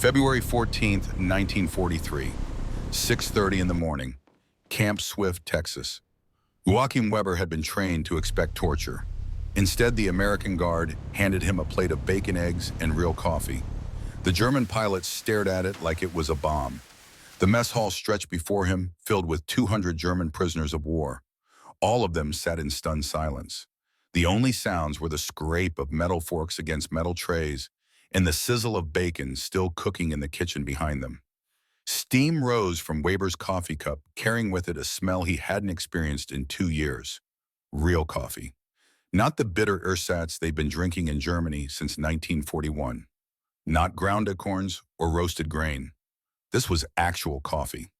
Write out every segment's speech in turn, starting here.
February 14th, 1943, 6:30 in the morning, Camp Swift, Texas. Joachim Weber had been trained to expect torture. Instead, the American guard handed him a plate of bacon, eggs, and real coffee. The German pilots stared at it like it was a bomb. The mess hall stretched before him, filled with 200 German prisoners of war. All of them sat in stunned silence. The only sounds were the scrape of metal forks against metal trays and the sizzle of bacon still cooking in the kitchen behind them. Steam rose from Weber's coffee cup, carrying with it a smell he hadn't experienced in 2 years. Real coffee. Not the bitter ersatz they'd been drinking in Germany since 1941. Not ground acorns or roasted grain. This was actual coffee.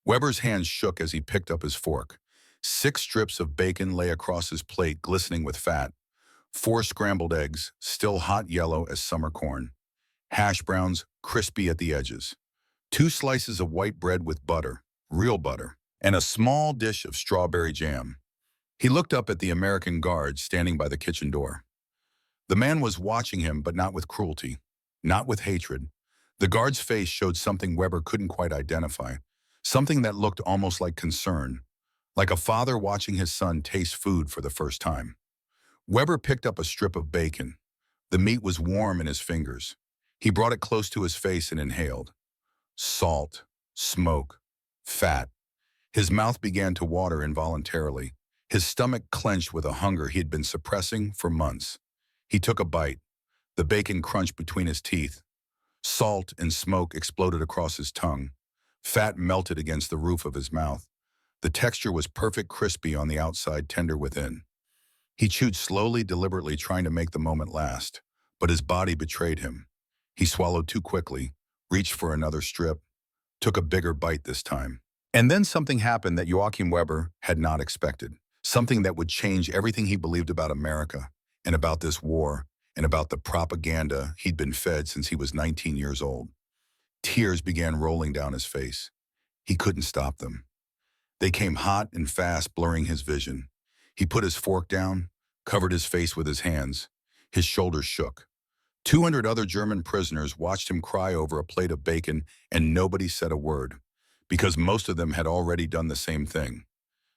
Weber's hands shook as he picked up his fork. 6 strips of bacon lay across his plate, glistening with fat. 4 scrambled eggs, still hot yellow as summer corn. Hash browns, crispy at the edges. 2 slices of white bread with butter, real butter, and a small dish of strawberry jam. He looked up at the American guard standing by the kitchen door. The man was watching him, but not with cruelty, not with hatred. The guard's face showed something Weber couldn't quite identify, something that looked almost like concern, like a father watching his son taste food for the first time. Weber picked up a strip of bacon. The meat was warm in his fingers. He brought it close to his face and inhaled. Salt, smoke, fat. His mouth began to water involuntarily. His stomach clenched with a hunger he had been suppressing for months. He took a bite. The bacon crunched between his teeth. Salt and smoke exploded across his tongue. Fat melted against the roof of his mouth. The texture was perfect, crispy on the outside, tender within. He chewed slowly, deliberately, trying to make the moment last, but his body betrayed him. He swallowed too quickly, reached for another strip, took a bigger bite this time. And then something happened that Joachim Weber had not expected. Something that would change everything he believed about America, and about this war, and about the propaganda he'd been fed since he was 19 years old. Tears began rolling down his face. He couldn't stop them. They came hot and fast, blurring his vision. He put his fork down, covered his face with his hands. His shoulders shook. 200 other German prisoners watched him cry over a plate of bacon, and nobody said a word, because most of them had already done the same thing.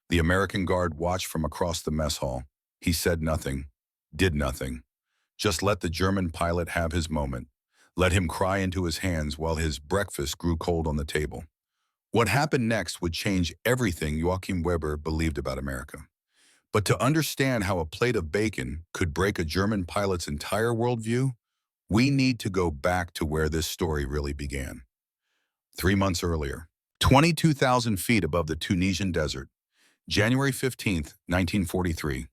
The American guard watched from across the mess hall. He said nothing, did nothing. Just let the German pilot have his moment. Let him cry into his hands while his breakfast grew cold on the table. What happened next would change everything Joachim Weber believed about America. But to understand how a plate of bacon could break a German pilot's entire worldview, we need to go back to where this story really began. 3 months earlier, 22,000 feet above the Tunisian desert, January 15th, 1943,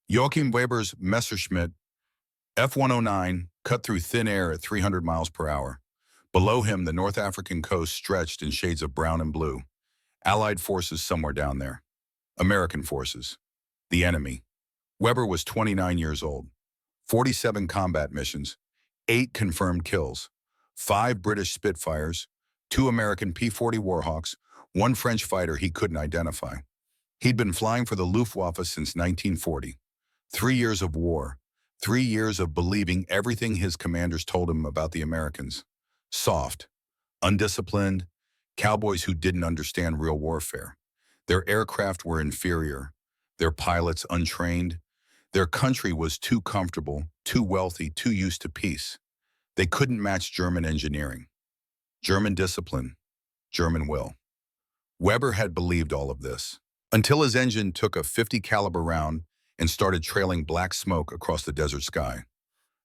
Joachim Weber's Messerschmitt F-109 cut through thin air at 300 miles per hour. Below him, the North African coast stretched in shades of brown and blue. Allied forces somewhere down there. American forces. The enemy. Weber was 29 years old. 47 combat missions. 8 confirmed kills. 5 British Spitfires. 2 American P-40 Warhawks. 1 French fighter he couldn't identify. He'd been flying for the Luftwaffe since 1940. 3 years of war. 3 years of believing everything his commanders told him about the Americans. Soft, undisciplined, cowboys who didn't understand real warfare. Their aircraft were inferior, their pilots untrained. Their country was too comfortable, too wealthy, too used to peace. They couldn't match German engineering, German discipline, German will. Weber had believed all of this, until his engine took a .50 caliber round and started trailing black smoke across the desert sky.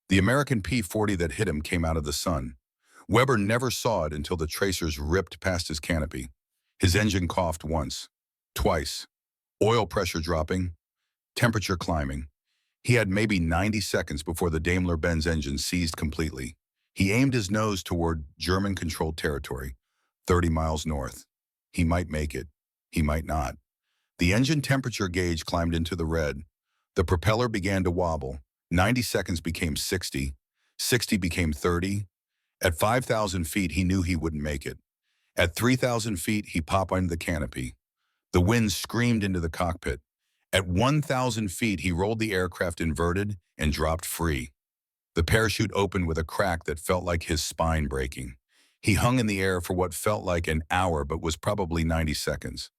The American P-40 that hit him came out of the sun. Weber never saw it until the tracers ripped past his canopy. His engine coughed once, twice, oil pressure dropping, temperature climbing. He had maybe 90 seconds before the Daimler-Benz engine seized completely. He aimed his nose toward German-controlled territory, 30 miles north. He might make it. He might not. The engine temperature gauge climbed into the red. The propeller began to wobble. 90 seconds became 60. 60 became 30. At 5,000 feet, he knew he wouldn't make it. At 3,000 feet, he popped into the canopy. The wind screamed into the cockpit. At 1,000 feet, he rolled the aircraft inverted and dropped free. The parachute opened with a crack that felt like his spine breaking. He hung in the air for what felt like an hour but was probably 90 seconds.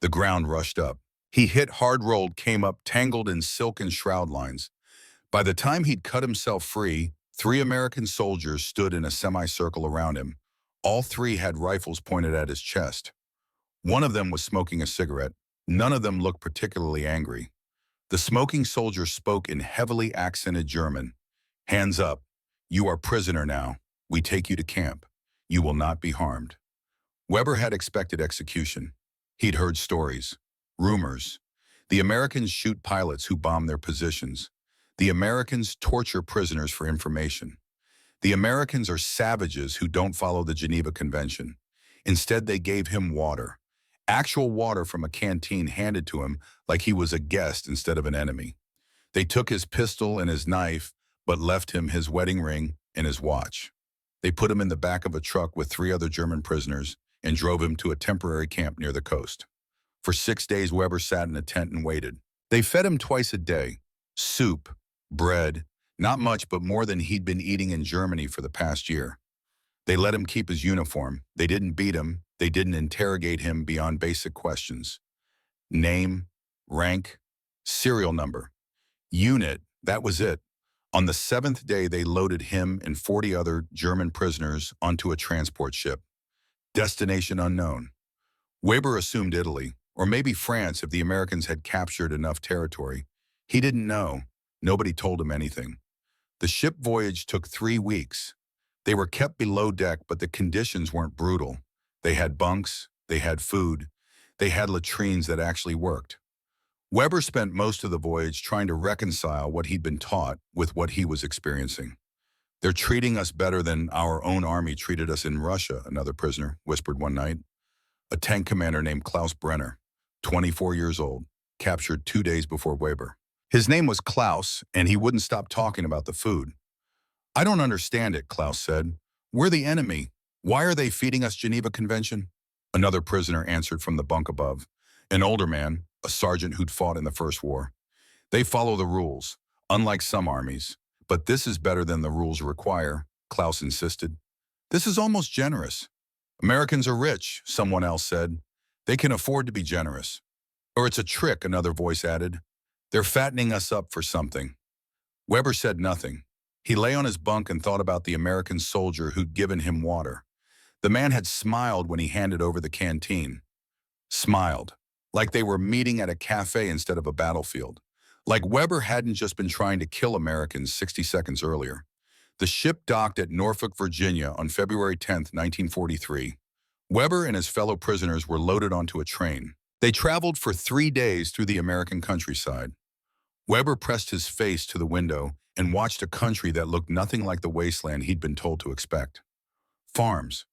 The ground rushed up. He hit hard-rolled, came up tangled in silken shroud lines. By the time he'd cut himself free, 3 American soldiers stood in a semicircle around him. All 3 had rifles pointed at his chest. One of them was smoking a cigarette. None of them looked particularly angry. The smoking soldier spoke in heavily accented German. "Hands up. You are prisoner now. We take you to camp. You will not be harmed." Weber had expected execution. He'd heard stories, rumors. The Americans shoot pilots who bomb their positions. The Americans torture prisoners for information. The Americans are savages who don't follow the Geneva Convention. Instead, they gave him water. Actual water from a canteen handed to him like he was a guest instead of an enemy. They took his pistol and his knife, but left him his wedding ring and his watch. They put him in the back of a truck with 3 other German prisoners and drove him to a temporary camp near the coast. For 6 days, Weber sat in a tent and waited. They fed him twice a day. Soup, bread, not much but more than he'd been eating in Germany for the past year. They let him keep his uniform. They didn't beat him. They didn't interrogate him beyond basic questions. Name, rank, serial number, unit, that was it. On the 7th day, they loaded him and 40 other German prisoners onto a transport ship. Destination unknown. Weber assumed Italy, or maybe France if the Americans had captured enough territory. He didn't know. Nobody told him anything. The ship voyage took 3 weeks. They were kept below deck, but the conditions weren't brutal. They had bunks, they had food, they had latrines that actually worked. Weber spent most of the voyage trying to reconcile what he'd been taught with what he was experiencing. "They're treating us better than our own army treated us in Russia," another prisoner whispered one night. A tank commander named Klaus Brenner, 24 years old, captured 2 days before Weber. His name was Klaus, and he wouldn't stop talking about the food. "I don't understand it," Klaus said. "We're the enemy. Why are they feeding us Geneva Convention?" Another prisoner answered from the bunk above, an older man, a sergeant who'd fought in the First War. "They follow the rules, unlike some armies. But this is better than the rules require," Klaus insisted. "This is almost generous." "Americans are rich," someone else said. "They can afford to be generous." "Or it's a trick," another voice added. "They're fattening us up for something." Weber said nothing. He lay on his bunk and thought about the American soldier who'd given him water. The man had smiled when he handed over the canteen. Smiled, like they were meeting at a cafe instead of a battlefield. Like Weber hadn't just been trying to kill Americans 60 seconds earlier. The ship docked at Norfolk, Virginia on February 10, 1943. Weber and his fellow prisoners were loaded onto a train. They traveled for 3 days through the American countryside. Weber pressed his face to the window and watched a country that looked nothing like the wasteland he'd been told to expect. Farms,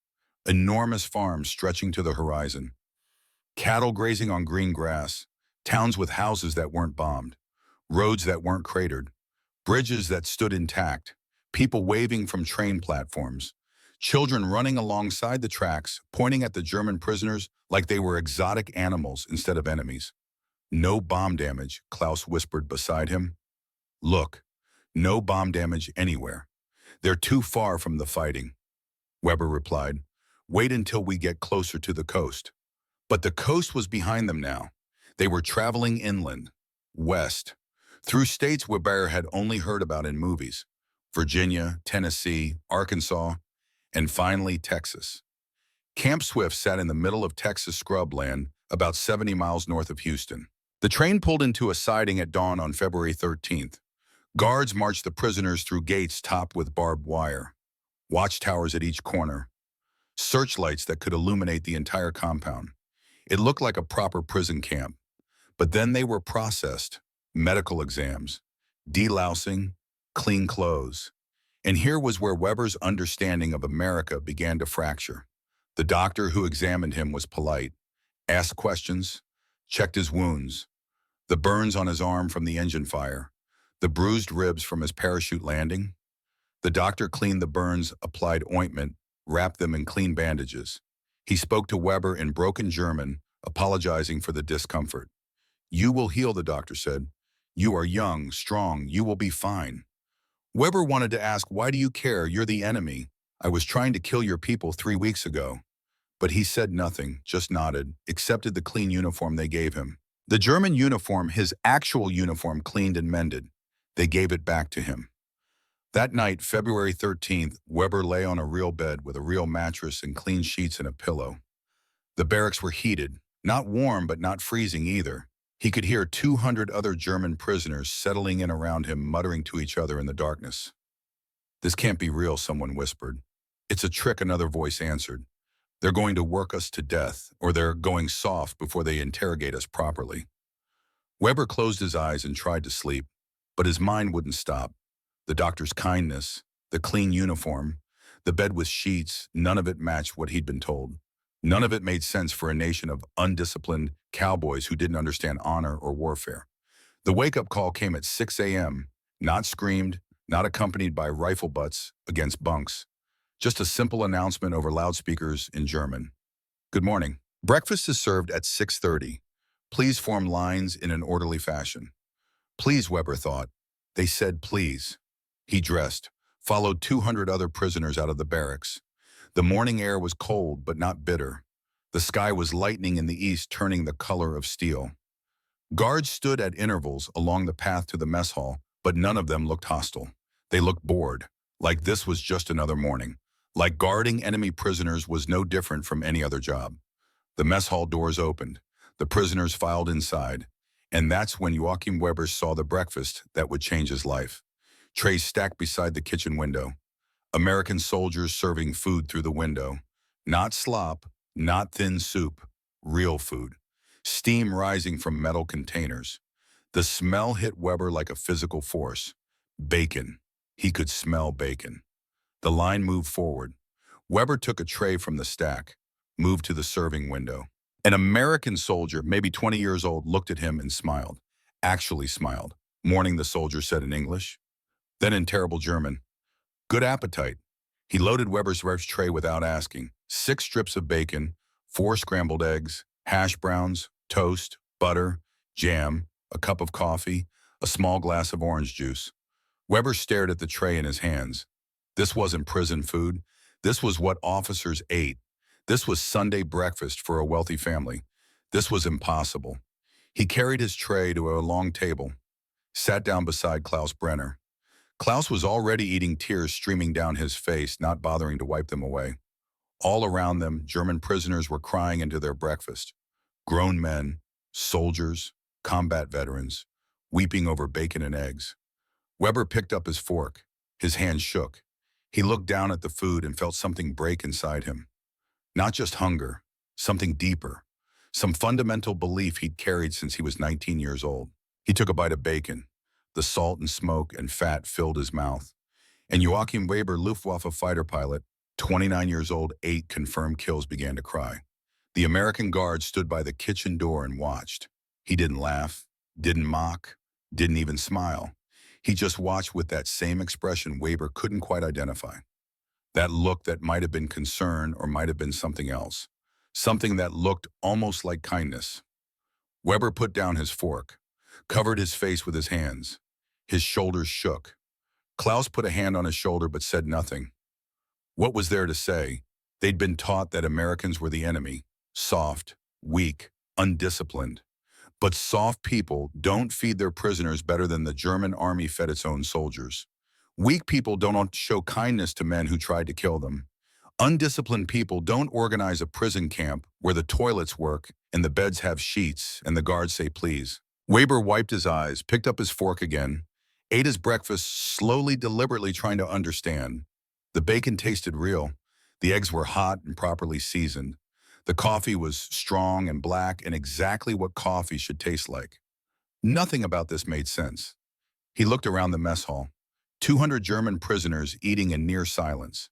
enormous farms stretching to the horizon. Cattle grazing on green grass, towns with houses that weren't bombed, roads that weren't cratered, bridges that stood intact, people waving from train platforms, children running alongside the tracks, pointing at the German prisoners like they were exotic animals instead of enemies. "No bomb damage," Klaus whispered beside him. "Look, no bomb damage anywhere. They're too far from the fighting." Weber replied, "Wait until we get closer to the coast." But the coast was behind them now. They were traveling inland, west, through states Weber had only heard about in movies: Virginia, Tennessee, Arkansas, and finally Texas. Camp Swift sat in the middle of Texas scrubland, about 70 miles north of Houston. The train pulled into a siding at dawn on February 13th. Guards marched the prisoners through gates topped with barbed wire, watchtowers at each corner, searchlights that could illuminate the entire compound. It looked like a proper prison camp. But then they were processed: medical exams, delousing, clean clothes. And here was where Weber's understanding of America began to fracture. The doctor who examined him was polite, asked questions, checked his wounds, the burns on his arm from the engine fire, the bruised ribs from his parachute landing. The doctor cleaned the burns, applied ointment, wrapped them in clean bandages. He spoke to Weber in broken German, apologizing for the discomfort. "You will heal," the doctor said. "You are young, strong, you will be fine." Weber wanted to ask, "Why do you care? You're the enemy." I was trying to kill your people 3 weeks ago." But he said nothing, just nodded, accepted the clean uniform they gave him. The German uniform, his actual uniform, cleaned and mended. They gave it back to him. That night, February 13th, Weber lay on a real bed with a real mattress and clean sheets and a pillow. The barracks were heated, not warm but not freezing either. He could hear 200 other German prisoners settling in around him, muttering to each other in the darkness. "This can't be real," someone whispered. "It's a trick," another voice answered. "They're going to work us to death, or they're going soft before they interrogate us properly." Weber closed his eyes and tried to sleep, but his mind wouldn't stop. The doctor's kindness, the clean uniform, the bed with sheets, none of it matched what he'd been told. None of it made sense for a nation of undisciplined cowboys who didn't understand honor or warfare. The wake-up call came at 6 a.m., not screamed, not accompanied by rifle butts against bunks. Just a simple announcement over loudspeakers in German. "Good morning. Breakfast is served at 6:30. Please form lines in an orderly fashion." Please, Weber thought. They said please. He dressed, followed 200 other prisoners out of the barracks. The morning air was cold but not bitter. The sky was lightning in the east, turning the color of steel. Guards stood at intervals along the path to the mess hall, but none of them looked hostile. They looked bored, like this was just another morning. Like guarding enemy prisoners was no different from any other job. The mess hall doors opened. The prisoners filed inside. And that's when Joachim Weber saw the breakfast that would change his life. Trays stacked beside the kitchen window. American soldiers serving food through the window. Not slop, not thin soup, real food. Steam rising from metal containers. The smell hit Weber like a physical force. Bacon. He could smell bacon. The line moved forward. Weber took a tray from the stack, moved to the serving window. An American soldier, maybe 20 years old, looked at him and smiled. Actually smiled. "Morning," the soldier said in English. Then in terrible German, "Good appetite." He loaded Weber's tray without asking. 6 strips of bacon, 4 scrambled eggs, hash browns, toast, butter, jam, a cup of coffee, a small glass of orange juice. Weber stared at the tray in his hands. This wasn't prison food. This was what officers ate. This was Sunday breakfast for a wealthy family. This was impossible. He carried his tray to a long table, sat down beside Klaus Brenner. Klaus was already eating, tears streaming down his face, not bothering to wipe them away. All around them, German prisoners were crying into their breakfast. Grown men, soldiers, combat veterans, weeping over bacon and eggs. Weber picked up his fork. His hand shook. He looked down at the food and felt something break inside him. Not just hunger, something deeper. Some fundamental belief he'd carried since he was 19 years old. He took a bite of bacon. The salt and smoke and fat filled his mouth. And Joachim Weber, Luftwaffe fighter pilot, 29 years old, 8 confirmed kills, began to cry. The American guard stood by the kitchen door and watched. He didn't laugh, didn't mock, didn't even smile. He just watched with that same expression Weber couldn't quite identify. That look that might have been concern or might have been something else. Something that looked almost like kindness. Weber put down his fork, covered his face with his hands. His shoulders shook. Klaus put a hand on his shoulder but said nothing. What was there to say? They'd been taught that Americans were the enemy, soft, weak, undisciplined. But soft people don't feed their prisoners better than the German army fed its own soldiers. Weak people don't show kindness to men who tried to kill them. Undisciplined people don't organize a prison camp where the toilets work and the beds have sheets and the guards say please. Weber wiped his eyes, picked up his fork again, ate his breakfast slowly, deliberately trying to understand. The bacon tasted real. The eggs were hot and properly seasoned. The coffee was strong and black and exactly what coffee should taste like. Nothing about this made sense. He looked around the mess hall. 200 German prisoners eating in near silence.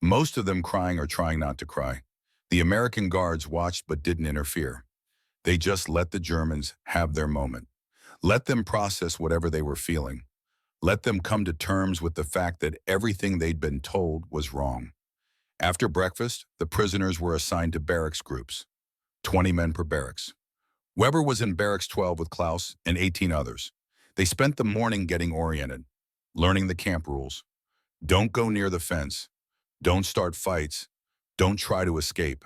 Most of them crying or trying not to cry. The American guards watched but didn't interfere. They just let the Germans have their moment. Let them process whatever they were feeling. Let them come to terms with the fact that everything they'd been told was wrong. After breakfast, the prisoners were assigned to barracks groups, 20 men per barracks. Weber was in barracks 12 with Klaus and 18 others. They spent the morning getting oriented, learning the camp rules. Don't go near the fence. Don't start fights. Don't try to escape.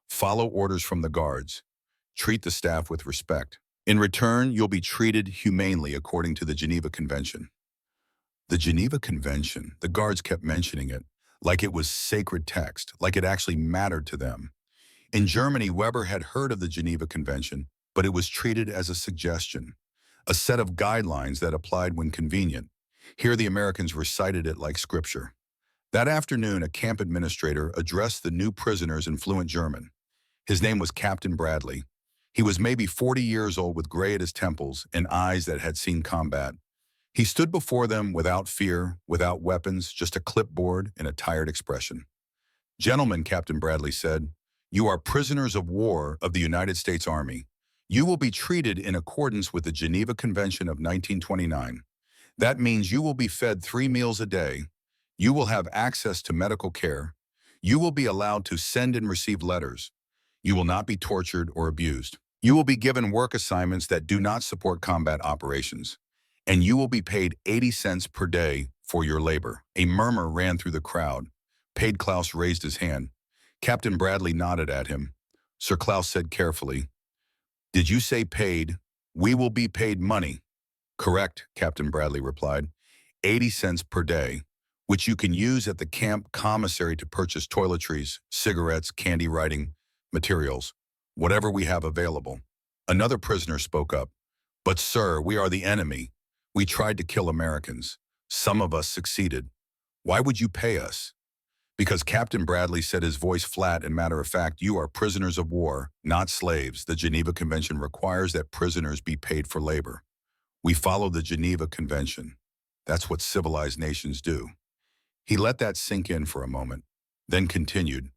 Follow orders from the guards. Treat the staff with respect. In return, you'll be treated humanely according to the Geneva Convention. The Geneva Convention, the guards kept mentioning it, like it was sacred text, like it actually mattered to them. In Germany, Weber had heard of the Geneva Convention, but it was treated as a suggestion, a set of guidelines that applied when convenient. Here the Americans recited it like scripture. That afternoon, a camp administrator addressed the new prisoners in fluent German. His name was Captain Bradley. He was maybe 40 years old with gray at his temples and eyes that had seen combat. He stood before them without fear, without weapons, just a clipboard and a tired expression. "Gentlemen," Captain Bradley said, "you are prisoners of war of the United States Army. You will be treated in accordance with the Geneva Convention of 1929. That means you will be fed 3 meals a day. You will have access to medical care. You will be allowed to send and receive letters. You will not be tortured or abused. You will be given work assignments that do not support combat operations. And you will be paid 80 cents per day for your labor." A murmur ran through the crowd. Paid Klaus raised his hand. Captain Bradley nodded at him. Sir Klaus said carefully, "Did you say paid? We will be paid money." "Correct," Captain Bradley replied. 80 cents per day, which you can use at the camp commissary to purchase toiletries, cigarettes, candy writing, materials, whatever we have available. Another prisoner spoke up. "But sir, we are the enemy. We tried to kill Americans. Some of us succeeded. Why would you pay us?" "Because," Captain Bradley said, his voice flat and matter-of-fact, "you are prisoners of war, not slaves. The Geneva Convention requires that prisoners be paid for labor. We follow the Geneva Convention. That's what civilized nations do." He let that sink in for a moment, then continued,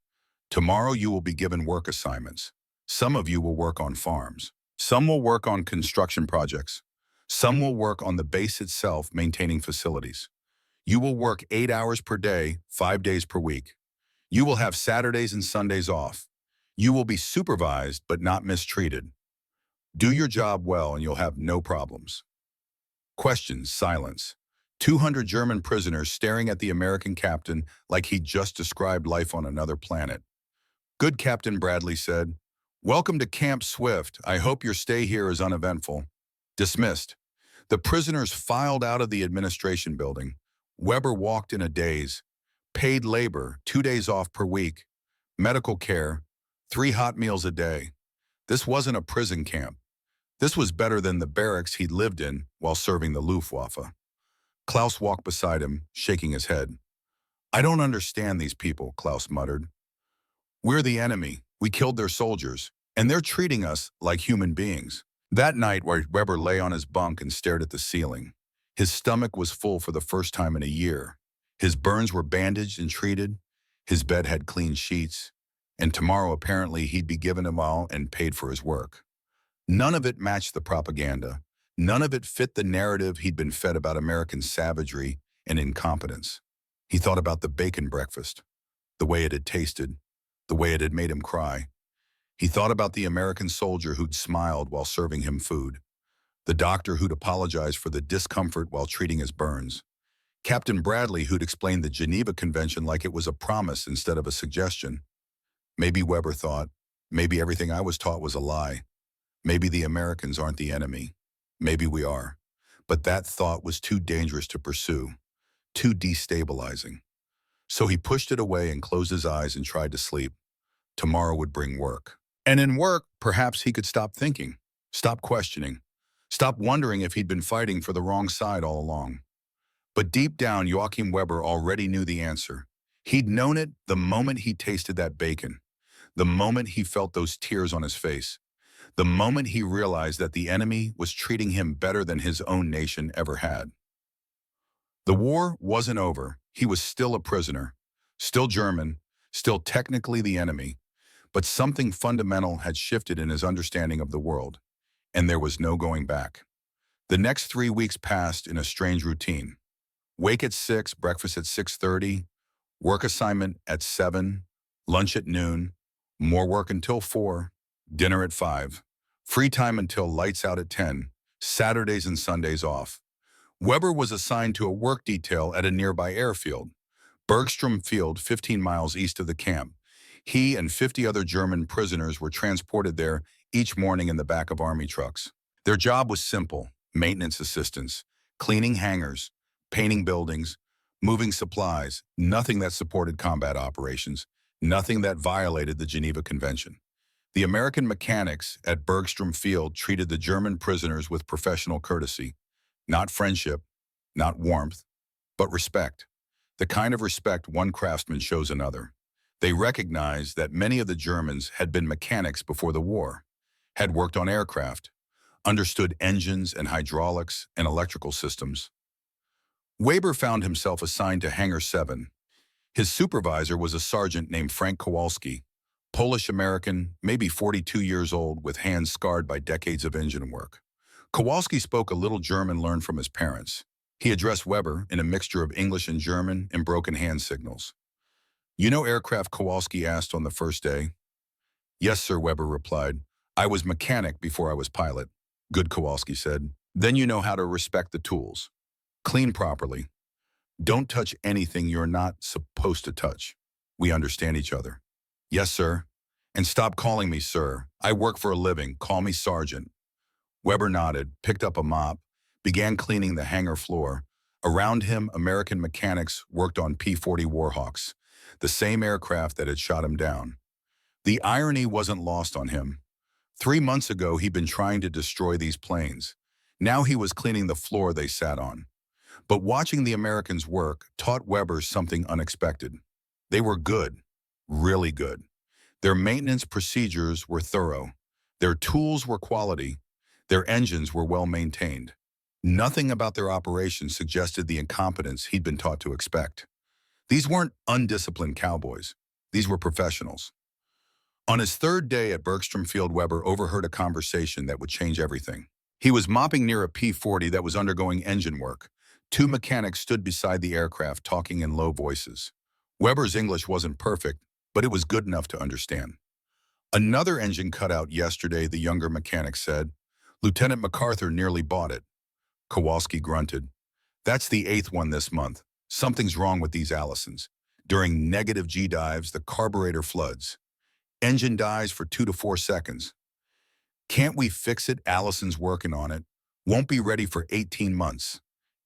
"Tomorrow you will be given work assignments. Some of you will work on farms. Some will work on construction projects. Some will work on the base itself, maintaining facilities. You will work 8 hours per day, 5 days per week. You will have Saturdays and Sundays off. You will be supervised but not mistreated. Do your job well and you'll have no problems." Questions, silence. 200 German prisoners staring at the American captain like he'd just described life on another planet. "Good," Captain Bradley said. "Welcome to Camp Swift. I hope your stay here is uneventful." Dismissed. The prisoners filed out of the administration building. Weber walked in a daze. Paid labor, 2 days off per week. Medical care, 3 hot meals a day. This wasn't a prison camp. This was better than the barracks he'd lived in while serving the Luftwaffe. Klaus walked beside him, shaking his head. "I don't understand these people," Klaus muttered. "We're the enemy. We killed their soldiers, and they're treating us like human beings." That night, Weber lay on his bunk and stared at the ceiling. His stomach was full for the first time in a year. His burns were bandaged and treated. His bed had clean sheets. And tomorrow, apparently, he'd be given them all and paid for his work. None of it matched the propaganda. None of it fit the narrative he'd been fed about American savagery and incompetence. He thought about the bacon breakfast, the way it had tasted, the way it had made him cry. He thought about the American soldier who'd smiled while serving him food, the doctor who'd apologized for the discomfort while treating his burns, Captain Bradley who'd explained the Geneva Convention like it was a promise instead of a suggestion. Maybe, Weber thought, maybe everything I was taught was a lie. Maybe the Americans aren't the enemy. Maybe we are. But that thought was too dangerous to pursue, too destabilizing. So he pushed it away and closed his eyes and tried to sleep. Tomorrow would bring work. And in work, perhaps he could stop thinking, stop questioning, stop wondering if he'd been fighting for the wrong side all along. But deep down, Joachim Weber already knew the answer. He'd known it the moment he tasted that bacon, the moment he felt those tears on his face, the moment he realized that the enemy was treating him better than his own nation ever had. The war wasn't over. He was still a prisoner, still German, still technically the enemy. But something fundamental had shifted in his understanding of the world, and there was no going back. The next 3 weeks passed in a strange routine. Wake at 6, breakfast at 6:30, work assignment at 7, lunch at noon, more work until 4, dinner at 5, free time until lights out at 10, Saturdays and Sundays off. Weber was assigned to a work detail at a nearby airfield, Bergstrom Field, 15 miles east of the camp. He and 50 other German prisoners were transported there each morning in the back of army trucks. Their job was simple: maintenance assistance, cleaning hangars, painting buildings, moving supplies, nothing that supported combat operations, nothing that violated the Geneva Convention. The American mechanics at Bergstrom Field treated the German prisoners with professional courtesy, not friendship, not warmth, but respect. The kind of respect one craftsman shows another. They recognized that many of the Germans had been mechanics before the war, had worked on aircraft, understood engines and hydraulics and electrical systems. Weber found himself assigned to Hangar 7. His supervisor was a sergeant named Frank Kowalski, Polish-American, maybe 42 years old, with hands scarred by decades of engine work. Kowalski spoke a little German learned from his parents. He addressed Weber in a mixture of English and German and broken hand signals. "You know aircraft?" Kowalski asked on the first day. "Yes, sir," Weber replied. "I was mechanic before I was pilot." "Good," Kowalski said. "Then you know how to respect the tools. Clean properly. Don't touch anything you're not supposed to touch. We understand each other." "Yes, sir." "And stop calling me sir. I work for a living. Call me sergeant." Weber nodded, picked up a mop, began cleaning the hangar floor. Around him, American mechanics worked on P-40 Warhawks, the same aircraft that had shot him down. The irony wasn't lost on him. 3 months ago, he'd been trying to destroy these planes. Now he was cleaning the floor they sat on. But watching the Americans work taught Weber something unexpected. They were good, really good. Their maintenance procedures were thorough. Their tools were quality. Their engines were well maintained. Nothing about their operations suggested the incompetence he'd been taught to expect. These weren't undisciplined cowboys. These were professionals. On his third day at Bergstrom Field, Weber overheard a conversation that would change everything. He was mopping near a P-40 that was undergoing engine work. Two mechanics stood beside the aircraft talking in low voices. Weber's English wasn't perfect, but it was good enough to understand. "Another engine cut out yesterday," the younger mechanic said. "Lieutenant MacArthur nearly bought it." Kowalski grunted. "That's the 8th one this month. Something's wrong with these Allisons. During negative G dives, the carburetor floods. Engine dies for 2 to 4 seconds. Can't we fix it? Allison's working on it. Won't be ready for 18 months.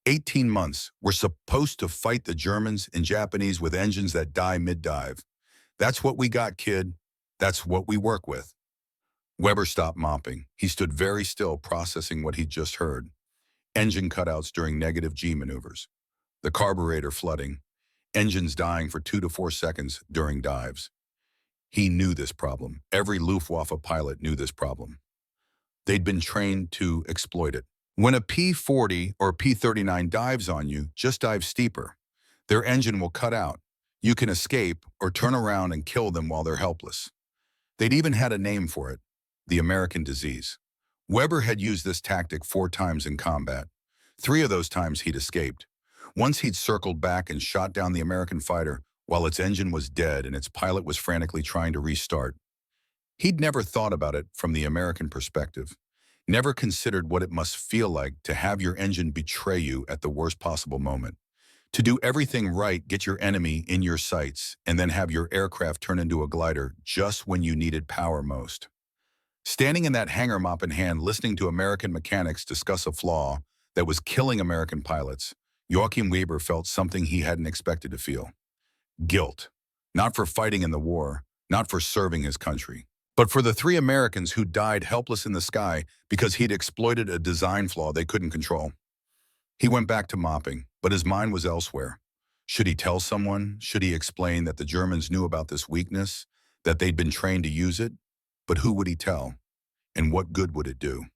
18 months. We're supposed to fight the Germans and Japanese with engines that die mid-dive. That's what we got, kid. That's what we work with." Weber stopped mopping. He stood very still, processing what he'd just heard. Engine cutouts during negative G maneuvers. The carburetor flooding. Engines dying for 2 to 4 seconds during dives. He knew this problem. Every Luftwaffe pilot knew this problem. They'd been trained to exploit it. When a P-40 or P-39 dives on you, just dive steeper. Their engine will cut out. You can escape or turn around and kill them while they're helpless. They'd even had a name for it: the American disease. Weber had used this tactic 4 times in combat. 3 of those times he'd escaped. Once he'd circled back and shot down the American fighter while its engine was dead and its pilot was frantically trying to restart. He'd never thought about it from the American perspective, never considered what it must feel like to have your engine betray you at the worst possible moment, to do everything right, get your enemy in your sights, and then have your aircraft turn into a glider just when you needed power most. Standing in that hangar, mop in hand, listening to American mechanics discuss a flaw that was killing American pilots, Joachim Weber felt something he hadn't expected to feel. Guilt. Not for fighting in the war, not for serving his country, but for the 3 Americans who died helpless in the sky because he'd exploited a design flaw they couldn't control. He went back to mopping, but his mind was elsewhere. Should he tell someone? Should he explain that the Germans knew about this weakness, that they'd been trained to use it? But who would he tell? And what good would it do?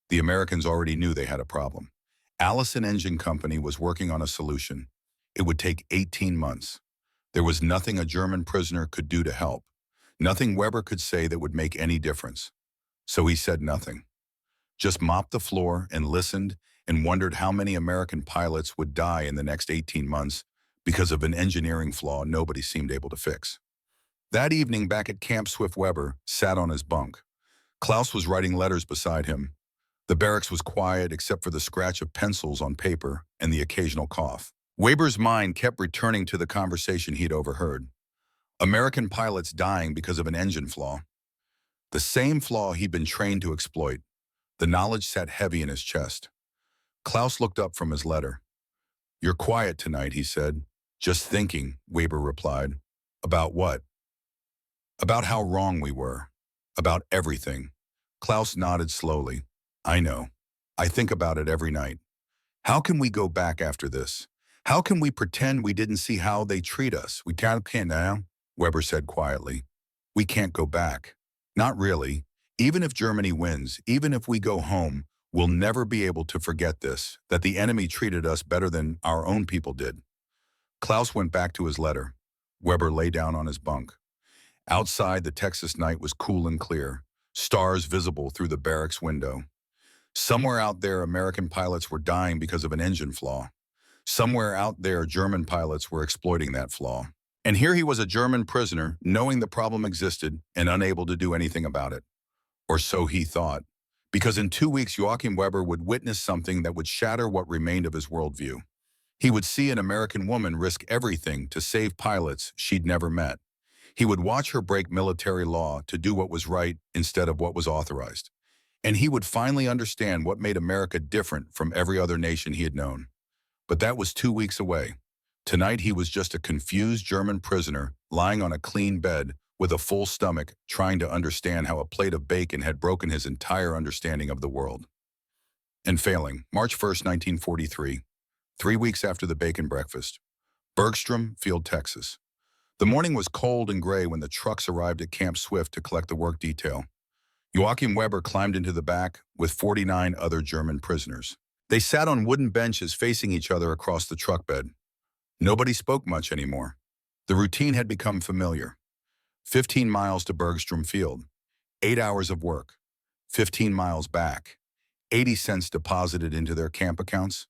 The Americans already knew they had a problem. Allison Engine Company was working on a solution. It would take 18 months. There was nothing a German prisoner could do to help. Nothing Weber could say that would make any difference. So he said nothing. Just mopped the floor and listened and wondered how many American pilots would die in the next 18 months because of an engineering flaw nobody seemed able to fix. That evening, back at Camp Swift, Weber sat on his bunk. Klaus was writing letters beside him. The barracks was quiet except for the scratch of pencils on paper and the occasional cough. Weber's mind kept returning to the conversation he'd overheard. American pilots dying because of an engine flaw. The same flaw he'd been trained to exploit. The knowledge sat heavy in his chest. Klaus looked up from his letter. "You're quiet tonight," he said. "Just thinking," Weber replied. "About what?" "About how wrong we were. About everything." Klaus nodded slowly. "I know. I think about it every night. How can we go back after this? How can we pretend we didn't see how they treat us? We can't now," Weber said quietly. "We can't go back. Not really. Even if Germany wins, even if we go home, we'll never be able to forget this, that the enemy treated us better than our own people did." Klaus went back to his letter. Weber lay down on his bunk. Outside, the Texas night was cool and clear, stars visible through the barracks window. Somewhere out there, American pilots were dying because of an engine flaw. Somewhere out there, German pilots were exploiting that flaw. And here he was, a German prisoner, knowing the problem existed and unable to do anything about it. Or so he thought. Because in 2 weeks, Joachim Weber would witness something that would shatter what remained of his worldview. He would see an American woman risk everything to save pilots she'd never met. He would watch her break military law to do what was right instead of what was authorized. And he would finally understand what made America different from every other nation he had known. But that was 2 weeks away. Tonight he was just a confused German prisoner lying on a clean bed with a full stomach, trying to understand how a plate of bacon had broken his entire understanding of the world. And failing. March 1st, 1943, 3 weeks after the bacon breakfast. Bergstrom Field, Texas. The morning was cold and gray when the trucks arrived at Camp Swift to collect the work detail. Joachim Weber climbed into the back with 49 other German prisoners. They sat on wooden benches facing each other across the truck bed. Nobody spoke much anymore. The routine had become familiar. 15 miles to Bergstrom Field, 8 hours of work, 15 miles back, 80 cents deposited into their camp accounts,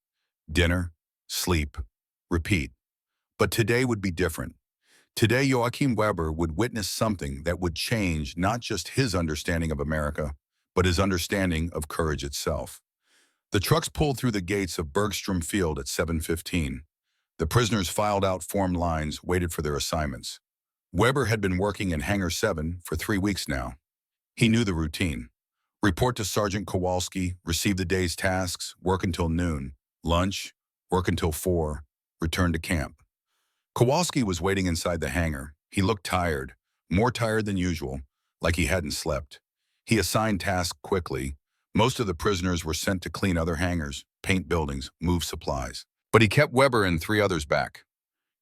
dinner, sleep, repeat. But today would be different. Today, Joachim Weber would witness something that would change not just his understanding of America, but his understanding of courage itself. The trucks pulled through the gates of Bergstrom Field at 7:15. The prisoners filed out formed lines, waited for their assignments. Weber had been working in Hangar 7 for 3 weeks now. He knew the routine. Report to Sergeant Kowalski, receive the day's tasks, work until noon, lunch, work until 4, return to camp. Kowalski was waiting inside the hangar. He looked tired, more tired than usual, like he hadn't slept. He assigned tasks quickly. Most of the prisoners were sent to clean other hangars, paint buildings, move supplies. But he kept Weber and 3 others back.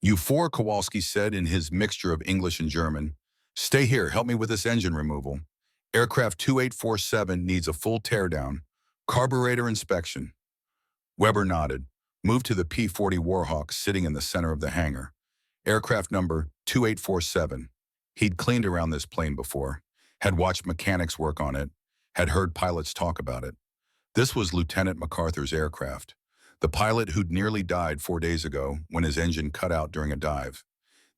"You 4, Kowalski said in his mixture of English and German. "Stay here, help me with this engine removal. Aircraft 2847 needs a full teardown. Carburetor inspection." Weber nodded, moved to the P-40 Warhawk sitting in the center of the hangar. Aircraft number 2847. He'd cleaned around this plane before, had watched mechanics work on it, had heard pilots talk about it. This was Lieutenant MacArthur's aircraft, the pilot who'd nearly died 4 days ago when his engine cut out during a dive.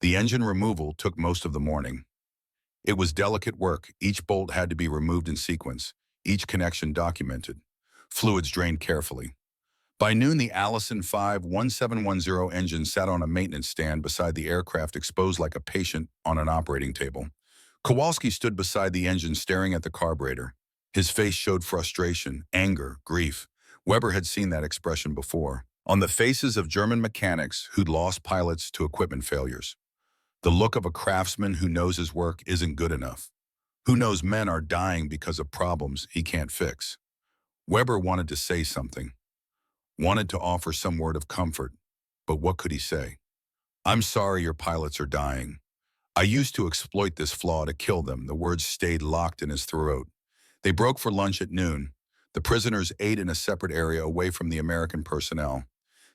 The engine removal took most of the morning. It was delicate work. Each bolt had to be removed in sequence, each connection documented, fluids drained carefully. By noon, the Allison 5-1710 engine sat on a maintenance stand beside the aircraft, exposed like a patient on an operating table. Kowalski stood beside the engine, staring at the carburetor. His face showed frustration, anger, grief. Weber had seen that expression before, on the faces of German mechanics who'd lost pilots to equipment failures. The look of a craftsman who knows his work isn't good enough, who knows men are dying because of problems he can't fix. Weber wanted to say something, wanted to offer some word of comfort, but what could he say? "I'm sorry your pilots are dying. I used to exploit this flaw to kill them." The words stayed locked in his throat. They broke for lunch at noon. The prisoners ate in a separate area away from the American personnel.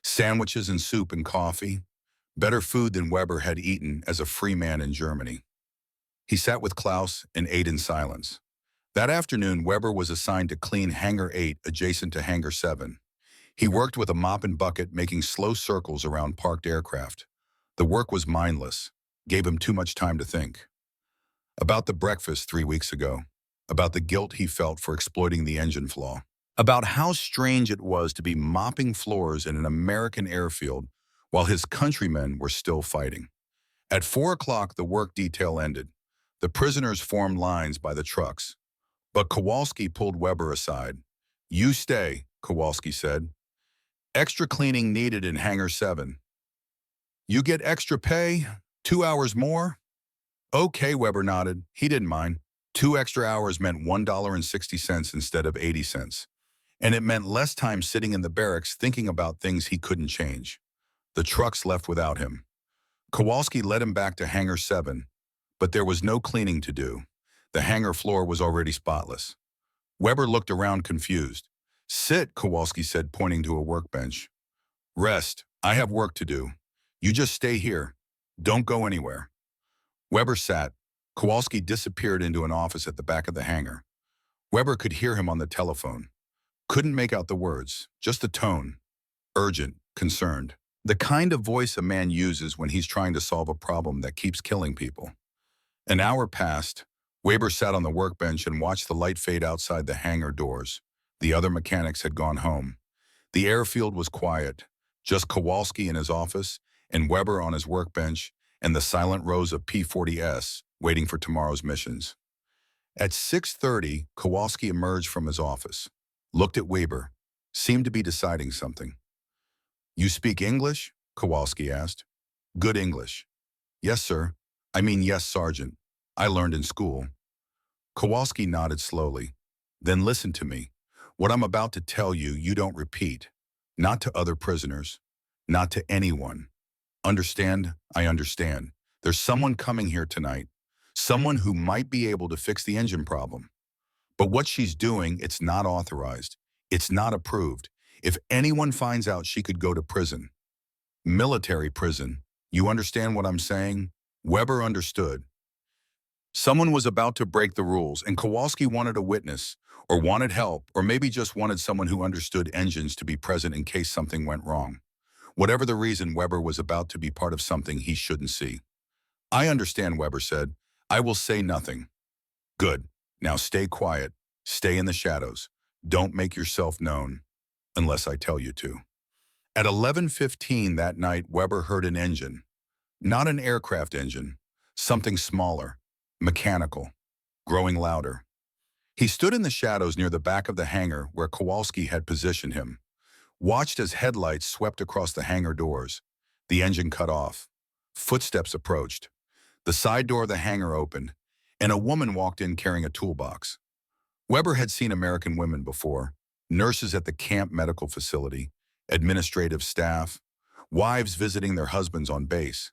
Sandwiches and soup and coffee. Better food than Weber had eaten as a free man in Germany. He sat with Klaus and ate in silence. That afternoon, Weber was assigned to clean Hangar 8 adjacent to Hangar 7. He worked with a mop and bucket, making slow circles around parked aircraft. The work was mindless, gave him too much time to think. About the breakfast 3 weeks ago, about the guilt he felt for exploiting the engine flaw, about how strange it was to be mopping floors in an American airfield while his countrymen were still fighting. At 4 o'clock, the work detail ended. The prisoners formed lines by the trucks. But Kowalski pulled Weber aside. "You stay," Kowalski said. "Extra cleaning needed in Hangar 7. You get extra pay? 2 hours more?" Okay, Weber nodded. He didn't mind. 2 extra hours meant $1.60 instead of 80 cents. And it meant less time sitting in the barracks thinking about things he couldn't change. The trucks left without him. Kowalski led him back to Hangar 7, but there was no cleaning to do. The hangar floor was already spotless. Weber looked around confused. "Sit," Kowalski said, pointing to a workbench. "Rest. I have work to do. You just stay here. Don't go anywhere." Weber sat. Kowalski disappeared into an office at the back of the hangar. Weber could hear him on the telephone. Couldn't make out the words, just the tone. Urgent, concerned. The kind of voice a man uses when he's trying to solve a problem that keeps killing people. An hour passed. Weber sat on the workbench and watched the light fade outside the hangar doors. The other mechanics had gone home. The airfield was quiet. Just Kowalski in his office, and Weber on his workbench, and the silent rows of P-40S waiting for tomorrow's missions. At 6:30, Kowalski emerged from his office, looked at Weber, seemed to be deciding something. "You speak English?" Kowalski asked. "Good English." "Yes, sir. I mean, yes, Sergeant. I learned in school." Kowalski nodded slowly. "Then listen to me. What I'm about to tell you, you don't repeat. Not to other prisoners. Not to anyone. Understand? I understand. There's someone coming here tonight. Someone who might be able to fix the engine problem. But what she's doing, it's not authorized. It's not approved. If anyone finds out, she could go to prison. Military prison. You understand what I'm saying?" Weber understood. Someone was about to break the rules, and Kowalski wanted a witness, or wanted help, or maybe just wanted someone who understood engines to be present in case something went wrong. Whatever the reason, Weber was about to be part of something he shouldn't see. "I understand," Weber said. "I will say nothing." "Good. Now stay quiet. Stay in the shadows. Don't make yourself known, unless I tell you to." At 11:15 that night, Weber heard an engine. Not an aircraft engine. Something smaller, mechanical, growing louder. He stood in the shadows near the back of the hangar where Kowalski had positioned him. Watched as headlights swept across the hangar doors. The engine cut off. Footsteps approached. The side door of the hangar opened, and a woman walked in carrying a toolbox. Weber had seen American women before, nurses at the camp medical facility, administrative staff, wives visiting their husbands on base.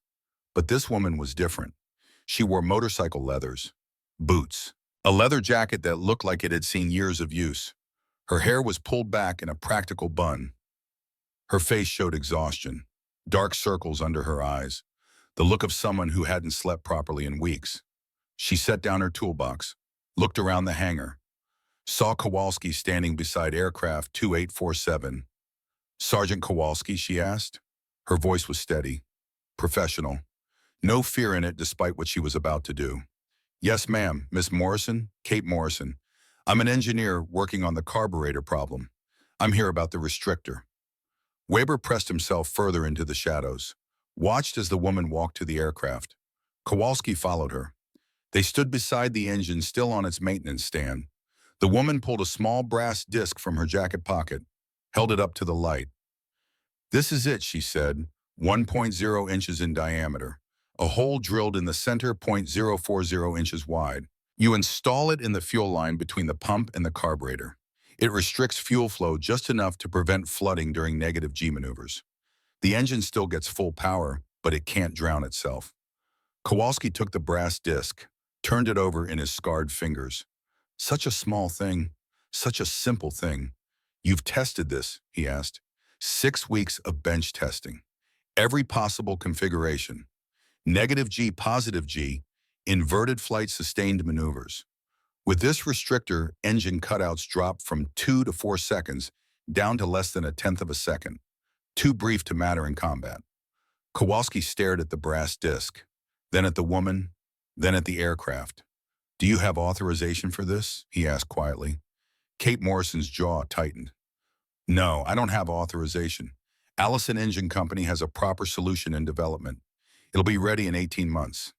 But this woman was different. She wore motorcycle leathers, boots, a leather jacket that looked like it had seen years of use. Her hair was pulled back in a practical bun. Her face showed exhaustion, dark circles under her eyes, the look of someone who hadn't slept properly in weeks. She set down her toolbox, looked around the hangar, saw Kowalski standing beside aircraft 2847. "Sergeant Kowalski?" she asked. Her voice was steady, professional. No fear in it despite what she was about to do. "Yes, ma'am. Miss Morrison? Kate Morrison. I'm an engineer working on the carburetor problem. I'm here about the restrictor." Weber pressed himself further into the shadows, watched as the woman walked to the aircraft. Kowalski followed her. They stood beside the engine, still on its maintenance stand. The woman pulled a small brass disc from her jacket pocket, held it up to the light. "This is it," she said, 1.0 inches in diameter. A hole drilled in the center, 0.040 inches wide. You install it in the fuel line between the pump and the carburetor. It restricts fuel flow just enough to prevent flooding during negative G maneuvers. The engine still gets full power, but it can't drown itself. Kowalski took the brass disc, turned it over in his scarred fingers. "Such a small thing, such a simple thing. You've tested this?" he asked. 6 weeks of bench testing. Every possible configuration. Negative G, positive G, inverted flight sustained maneuvers. With this restrictor, engine cutouts drop from 2 to 4 seconds down to less than 1/10 of a second. Too brief to matter in combat. Kowalski stared at the brass disc, then at the woman, then at the aircraft. "Do you have authorization for this?" he asked quietly. Kate Morrison's jaw tightened. "No, I don't have authorization. Allison Engine Company has a proper solution in development. It'll be ready in 18 months.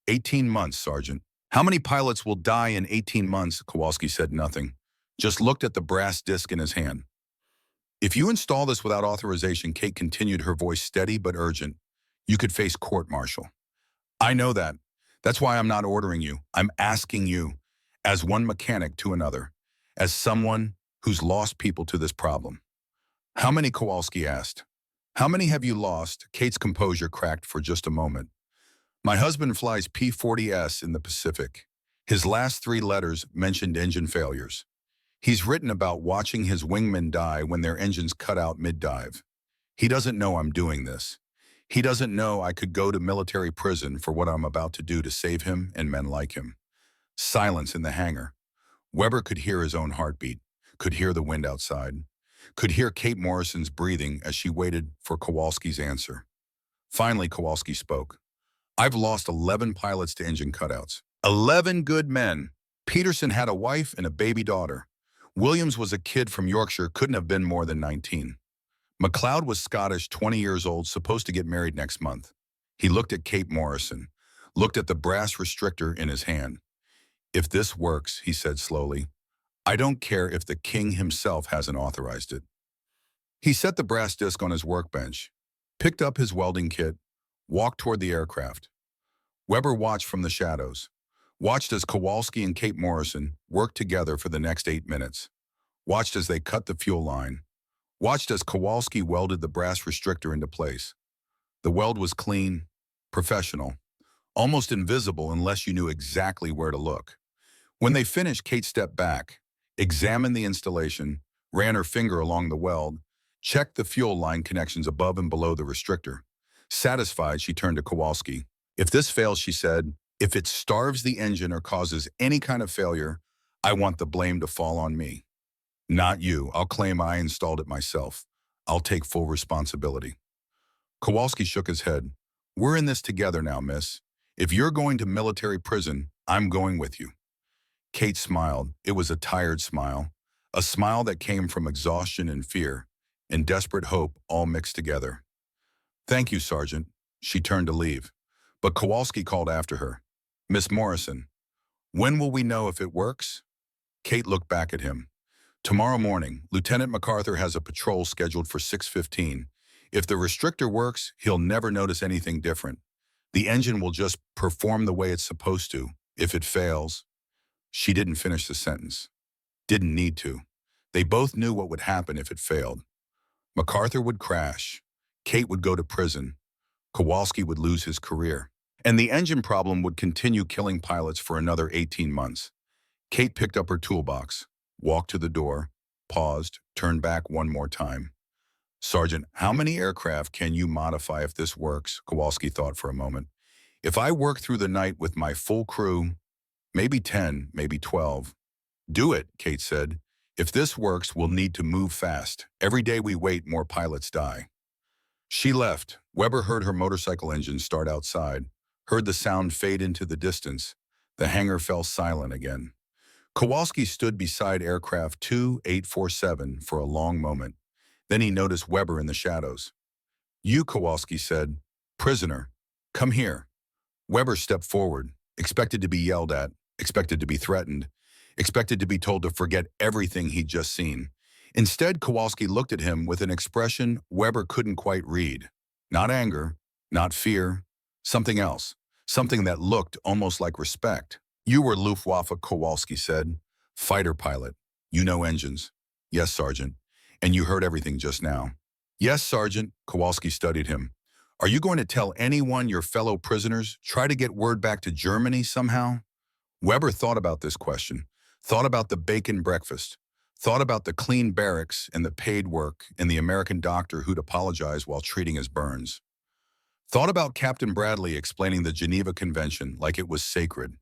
18 months, Sergeant. How many pilots will die in 18 months? Kowalski said nothing, just looked at the brass disc in his hand. If you install this without authorization, Kate continued, her voice steady but urgent, you could face court-martial. I know that. That's why I'm not ordering you. I'm asking you, as one mechanic to another, as someone who's lost people to this problem. How many? Kowalski asked. How many have you lost? Kate's composure cracked for just a moment. My husband flies P-40S in the Pacific. His last 3 letters mentioned engine failures. He's written about watching his wingmen die when their engines cut out mid-dive. He doesn't know I'm doing this. He doesn't know I could go to military prison for what I'm about to do to save him and men like him. Silence in the hangar. Weber could hear his own heartbeat, could hear the wind outside, could hear Kate Morrison's breathing as she waited for Kowalski's answer. Finally, Kowalski spoke. I've lost 11 pilots to engine cutouts. 11 good men. Peterson had a wife and a baby daughter. Williams was a kid from Yorkshire, couldn't have been more than 19. McLeod was Scottish, 20 years old, supposed to get married next month. He looked at Kate Morrison, looked at the brass restrictor in his hand. If this works, he said slowly, I don't care if the king himself hasn't authorized it. He set the brass disc on his workbench, picked up his welding kit, walked toward the aircraft. Weber watched from the shadows, watched as Kowalski and Kate Morrison worked together for the next 8 minutes, watched as they cut the fuel line, watched as Kowalski welded the brass restrictor into place. The weld was clean, professional, almost invisible unless you knew exactly where to look. When they finished, Kate stepped back, examined the installation, ran her finger along the weld, checked the fuel line connections above and below the restrictor. Satisfied, she turned to Kowalski. If this fails, she said, if it starves the engine or causes any kind of failure, I want the blame to fall on me. Not you. I'll claim I installed it myself. I'll take full responsibility. Kowalski shook his head. We're in this together now, miss. If you're going to military prison, I'm going with you. Kate smiled. It was a tired smile, a smile that came from exhaustion and fear, and desperate hope all mixed together. Thank you, Sergeant. She turned to leave, but Kowalski called after her. Miss Morrison, when will we know if it works? Kate looked back at him. Tomorrow morning, Lieutenant MacArthur has a patrol scheduled for 6:15. If the restrictor works, he'll never notice anything different. The engine will just perform the way it's supposed to. If it fails... She didn't finish the sentence. Didn't need to. They both knew what would happen if it failed. MacArthur would crash. Kate would go to prison. Kowalski would lose his career. And the engine problem would continue killing pilots for another 18 months. Kate picked up her toolbox, walked to the door, paused, turned back one more time. Sergeant, how many aircraft can you modify if this works? Kowalski thought for a moment. If I work through the night with my full crew, maybe 10, maybe 12. Do it, Kate said. If this works, we'll need to move fast. Every day we wait, more pilots die. She left. Weber heard her motorcycle engine start outside, heard the sound fade into the distance. The hangar fell silent again. Kowalski stood beside aircraft 2847 for a long moment. Then he noticed Weber in the shadows. You, Kowalski said, prisoner, come here. Weber stepped forward, expected to be yelled at, expected to be threatened, expected to be told to forget everything he'd just seen. Instead, Kowalski looked at him with an expression Weber couldn't quite read. Not anger, not fear, something else, something that looked almost like respect. You were Luftwaffe, Kowalski said. Fighter pilot. You know engines. Yes, Sergeant. And you heard everything just now. Yes, Sergeant. Kowalski studied him. Are you going to tell anyone, your fellow prisoners? Try to get word back to Germany somehow? Weber thought about this question, thought about the bacon breakfast, thought about the clean barracks and the paid work and the American doctor who'd apologize while treating his burns. Thought about Captain Bradley explaining the Geneva Convention like it was sacred.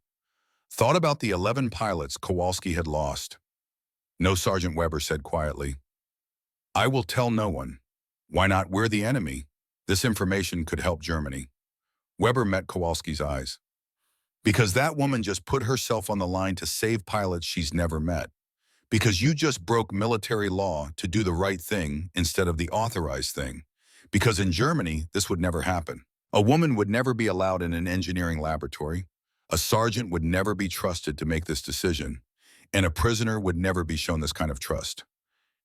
Thought about the 11 pilots Kowalski had lost. No, Sergeant, Weber said quietly. I will tell no one. Why not? We're the enemy. This information could help Germany. Weber met Kowalski's eyes. Because that woman just put herself on the line to save pilots she's never met. Because you just broke military law to do the right thing instead of the authorized thing. Because in Germany, this would never happen. A woman would never be allowed in an engineering laboratory. A sergeant would never be trusted to make this decision. And a prisoner would never be shown this kind of trust.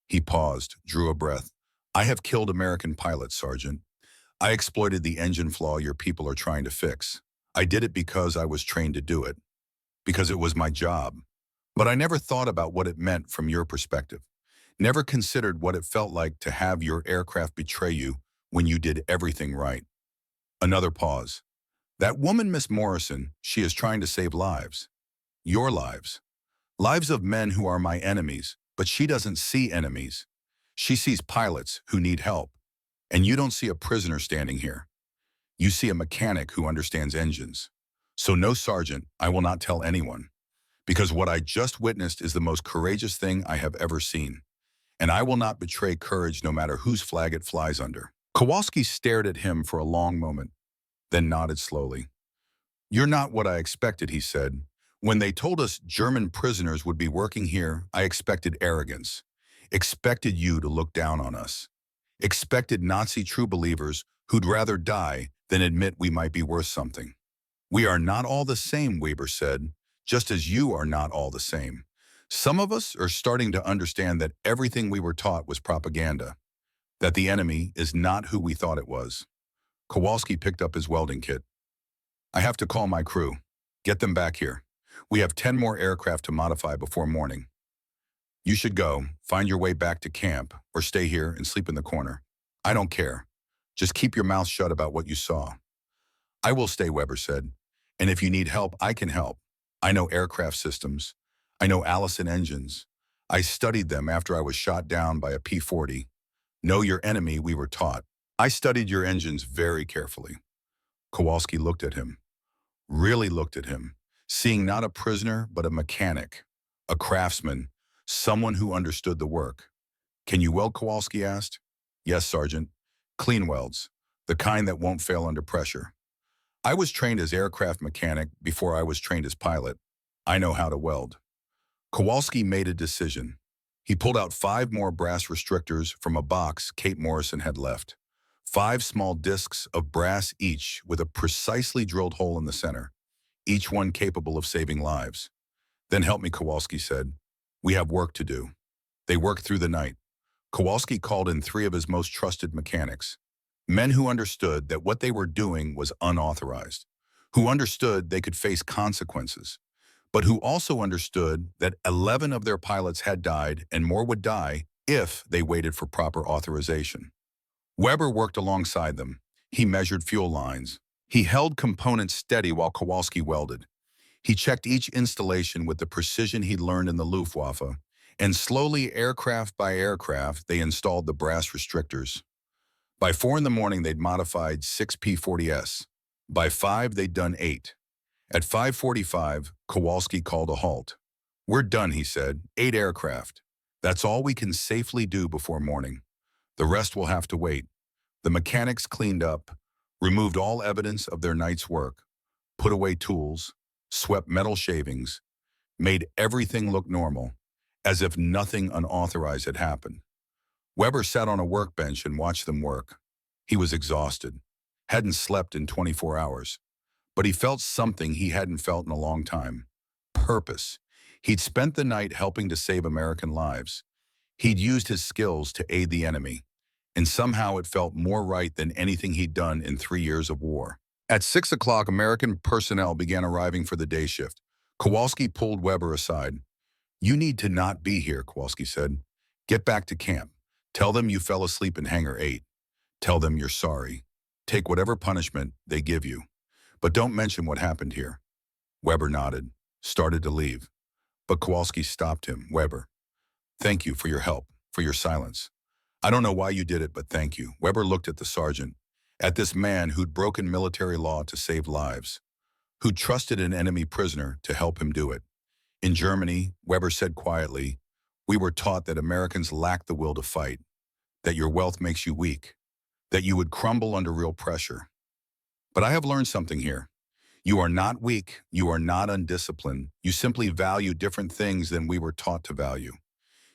He paused, drew a breath. I have killed American pilots, Sergeant. I exploited the engine flaw your people are trying to fix. I did it because I was trained to do it, because it was my job. But I never thought about what it meant from your perspective. Never considered what it felt like to have your aircraft betray you when you did everything right. Another pause. That woman, Miss Morrison, she is trying to save lives. Your lives. Lives of men who are my enemies, but she doesn't see enemies. She sees pilots who need help. And you don't see a prisoner standing here. You see a mechanic who understands engines. So no, Sergeant, I will not tell anyone. Because what I just witnessed is the most courageous thing I have ever seen. And I will not betray courage no matter whose flag it flies under. Kowalski stared at him for a long moment, then nodded slowly. You're not what I expected, he said. When they told us German prisoners would be working here, I expected arrogance. Expected you to look down on us. Expected Nazi true believers who'd rather die than admit we might be worth something. We are not all the same, Weber said, just as you are not all the same. Some of us are starting to understand that everything we were taught was propaganda, that the enemy is not who we thought it was. Kowalski picked up his welding kit. I have to call my crew. Get them back here. We have 10 more aircraft to modify before morning. You should go, find your way back to camp, or stay here and sleep in the corner. I don't care. Just keep your mouth shut about what you saw. I will stay, Weber said. And if you need help, I can help. I know aircraft systems. I know Allison engines. I studied them after I was shot down by a P-40. Know your enemy, we were taught. I studied your engines very carefully. Kowalski looked at him. Really looked at him, seeing not a prisoner, but a mechanic, a craftsman, someone who understood the work. Can you weld, Kowalski asked. Yes, Sergeant. Clean welds, the kind that won't fail under pressure. I was trained as aircraft mechanic before I was trained as pilot. I know how to weld. Kowalski made a decision. He pulled out 5 more brass restrictors from a box Kate Morrison had left. 5 small discs of brass each with a precisely drilled hole in the center, each one capable of saving lives. Then help me, Kowalski said. We have work to do. They worked through the night. Kowalski called in 3 of his most trusted mechanics, men who understood that what they were doing was unauthorized, who understood they could face consequences, but who also understood that 11 of their pilots had died and more would die if they waited for proper authorization. Weber worked alongside them. He measured fuel lines. He held components steady while Kowalski welded. He checked each installation with the precision he'd learned in the Luftwaffe, and slowly, aircraft by aircraft, they installed the brass restrictors. By 4 in the morning, they'd modified 6 P-40S. By 5, they'd done 8. At 5:45, Kowalski called a halt. We're done, he said. 8 aircraft. That's all we can safely do before morning. The rest will have to wait. The mechanics cleaned up, removed all evidence of their night's work, put away tools, swept metal shavings, made everything look normal, as if nothing unauthorized had happened. Weber sat on a workbench and watched them work. He was exhausted, hadn't slept in 24 hours, but he felt something he hadn't felt in a long time. Purpose. He'd spent the night helping to save American lives. He'd used his skills to aid the enemy, and somehow it felt more right than anything he'd done in 3 years of war. At 6 o'clock, American personnel began arriving for the day shift. Kowalski pulled Weber aside. You need to not be here, Kowalski said. Get back to camp. Tell them you fell asleep in Hangar 8. Tell them you're sorry. Take whatever punishment they give you. But don't mention what happened here. Weber nodded, started to leave. But Kowalski stopped him. Weber, thank you for your help, for your silence. I don't know why you did it, but thank you. Weber looked at the sergeant, at this man who'd broken military law to save lives, who trusted an enemy prisoner to help him do it. In Germany, Weber said quietly, we were taught that Americans lack the will to fight, that your wealth makes you weak, that you would crumble under real pressure. But I have learned something here. You are not weak, you are not undisciplined, you simply value different things than we were taught to value.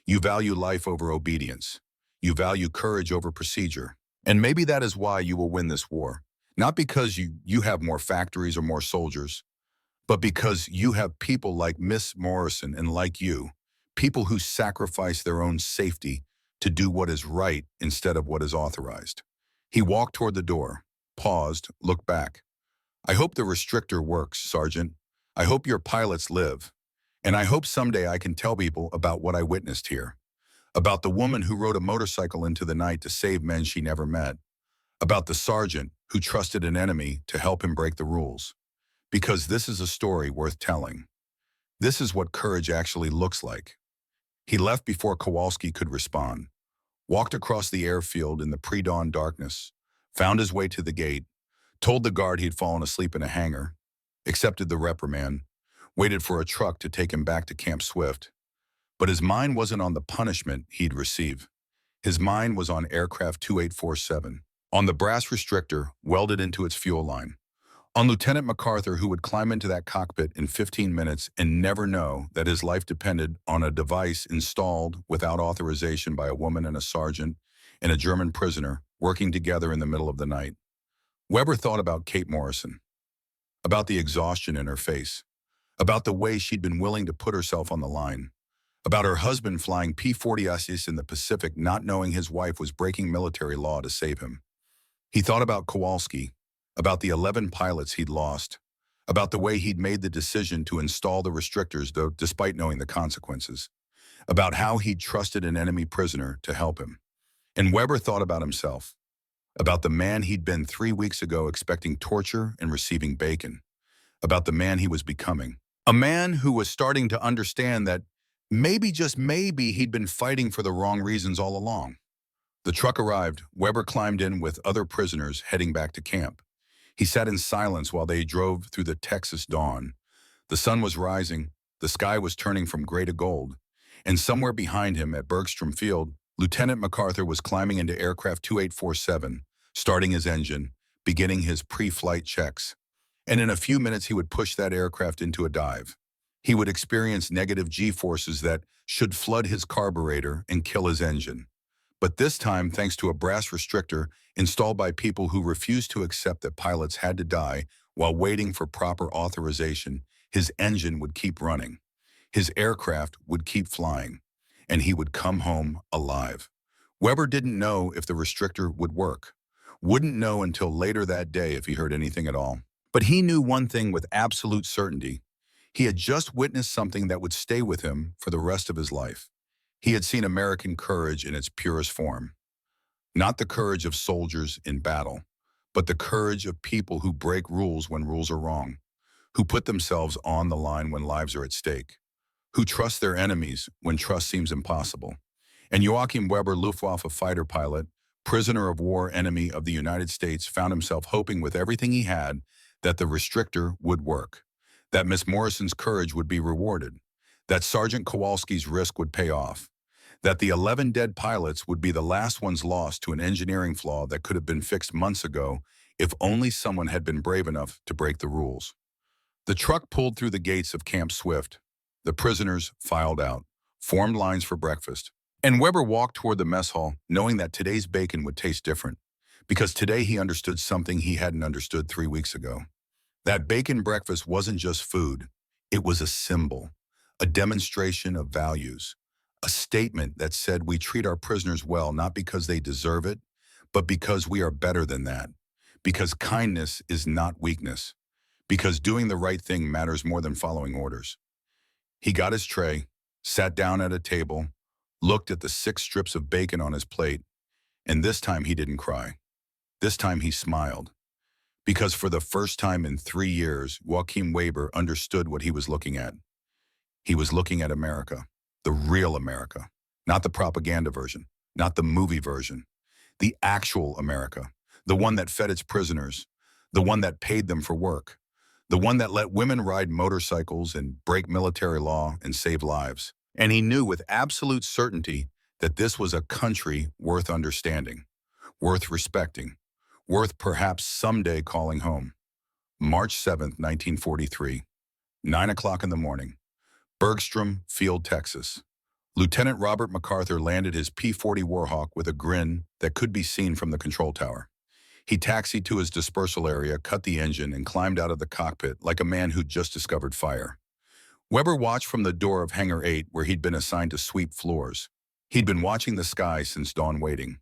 You value life over obedience. You value courage over procedure. And maybe that is why you will win this war. Not because you have more factories or more soldiers, but because you have people like Miss Morrison and like you, people who sacrifice their own safety to do what is right instead of what is authorized. He walked toward the door, paused, looked back. I hope the restrictor works, Sergeant. I hope your pilots live. And I hope someday I can tell people about what I witnessed here. About the woman who rode a motorcycle into the night to save men she never met. About the sergeant who trusted an enemy to help him break the rules. Because this is a story worth telling. This is what courage actually looks like. He left before Kowalski could respond, walked across the airfield in the pre-dawn darkness, found his way to the gate, told the guard he'd fallen asleep in a hangar, accepted the reprimand, waited for a truck to take him back to Camp Swift. But his mind wasn't on the punishment he'd receive. His mind was on aircraft 2847, on the brass restrictor welded into its fuel line, on Lieutenant MacArthur, who would climb into that cockpit in 15 minutes and never know that his life depended on a device installed without authorization by a woman and a sergeant and a German prisoner working together in the middle of the night. Weber thought about Kate Morrison, about the exhaustion in her face, about the way she'd been willing to put herself on the line, about her husband flying P-40Ss in the Pacific not knowing his wife was breaking military law to save him. He thought about Kowalski, about the 11 pilots he'd lost, about the way he'd made the decision to install the restrictors though despite knowing the consequences, about how he'd trusted an enemy prisoner to help him. And Weber thought about himself, about the man he'd been 3 weeks ago expecting torture and receiving bacon, about the man he was becoming. A man who was starting to understand that maybe, just maybe, he'd been fighting for the wrong reasons all along. The truck arrived. Weber climbed in with other prisoners heading back to camp. He sat in silence while they drove through the Texas dawn. The sun was rising, the sky was turning from gray to gold, and somewhere behind him at Bergstrom Field, Lieutenant MacArthur was climbing into aircraft 2847, starting his engine, beginning his pre-flight checks. And in a few minutes he would push that aircraft into a dive. He would experience negative G-forces that should flood his carburetor and kill his engine. But this time, thanks to a brass restrictor installed by people who refused to accept that pilots had to die while waiting for proper authorization, his engine would keep running. His aircraft would keep flying, and he would come home alive. Weber didn't know if the restrictor would work. Wouldn't know until later that day if he heard anything at all. But he knew one thing with absolute certainty. He had just witnessed something that would stay with him for the rest of his life. He had seen American courage in its purest form. Not the courage of soldiers in battle, but the courage of people who break rules when rules are wrong, who put themselves on the line when lives are at stake, who trust their enemies when trust seems impossible. And Joachim Weber, Luftwaffe fighter pilot, prisoner of war enemy of the United States, found himself hoping with everything he had that the restrictor would work, that Miss Morrison's courage would be rewarded, that Sergeant Kowalski's risk would pay off, that the 11 dead pilots would be the last ones lost to an engineering flaw that could have been fixed months ago if only someone had been brave enough to break the rules. The truck pulled through the gates of Camp Swift. The prisoners filed out, formed lines for breakfast. And Weber walked toward the mess hall, knowing that today's bacon would taste different, because today he understood something he hadn't understood 3 weeks ago. That bacon breakfast wasn't just food. It was a symbol, a demonstration of values, a statement that said we treat our prisoners well not because they deserve it, but because we are better than that, because kindness is not weakness, because doing the right thing matters more than following orders. He got his tray, sat down at a table, looked at the 6 strips of bacon on his plate, and this time he didn't cry. This time he smiled. Because for the first time in 3 years, Joachim Weber understood what he was looking at. He was looking at America, the real America, not the propaganda version, not the movie version, the actual America, the one that fed its prisoners, the one that paid them for work, the one that let women ride motorcycles and break military law and save lives. And he knew with absolute certainty that this was a country worth understanding, worth respecting, worth perhaps someday calling home. March 7th, 1943, 9 o'clock in the morning, Bergstrom Field, Texas. Lieutenant Robert MacArthur landed his P-40 Warhawk with a grin that could be seen from the control tower. He taxied to his dispersal area, cut the engine, and climbed out of the cockpit like a man who'd just discovered fire. Weber watched from the door of Hangar 8 where he'd been assigned to sweep floors. He'd been watching the sky since dawn, waiting,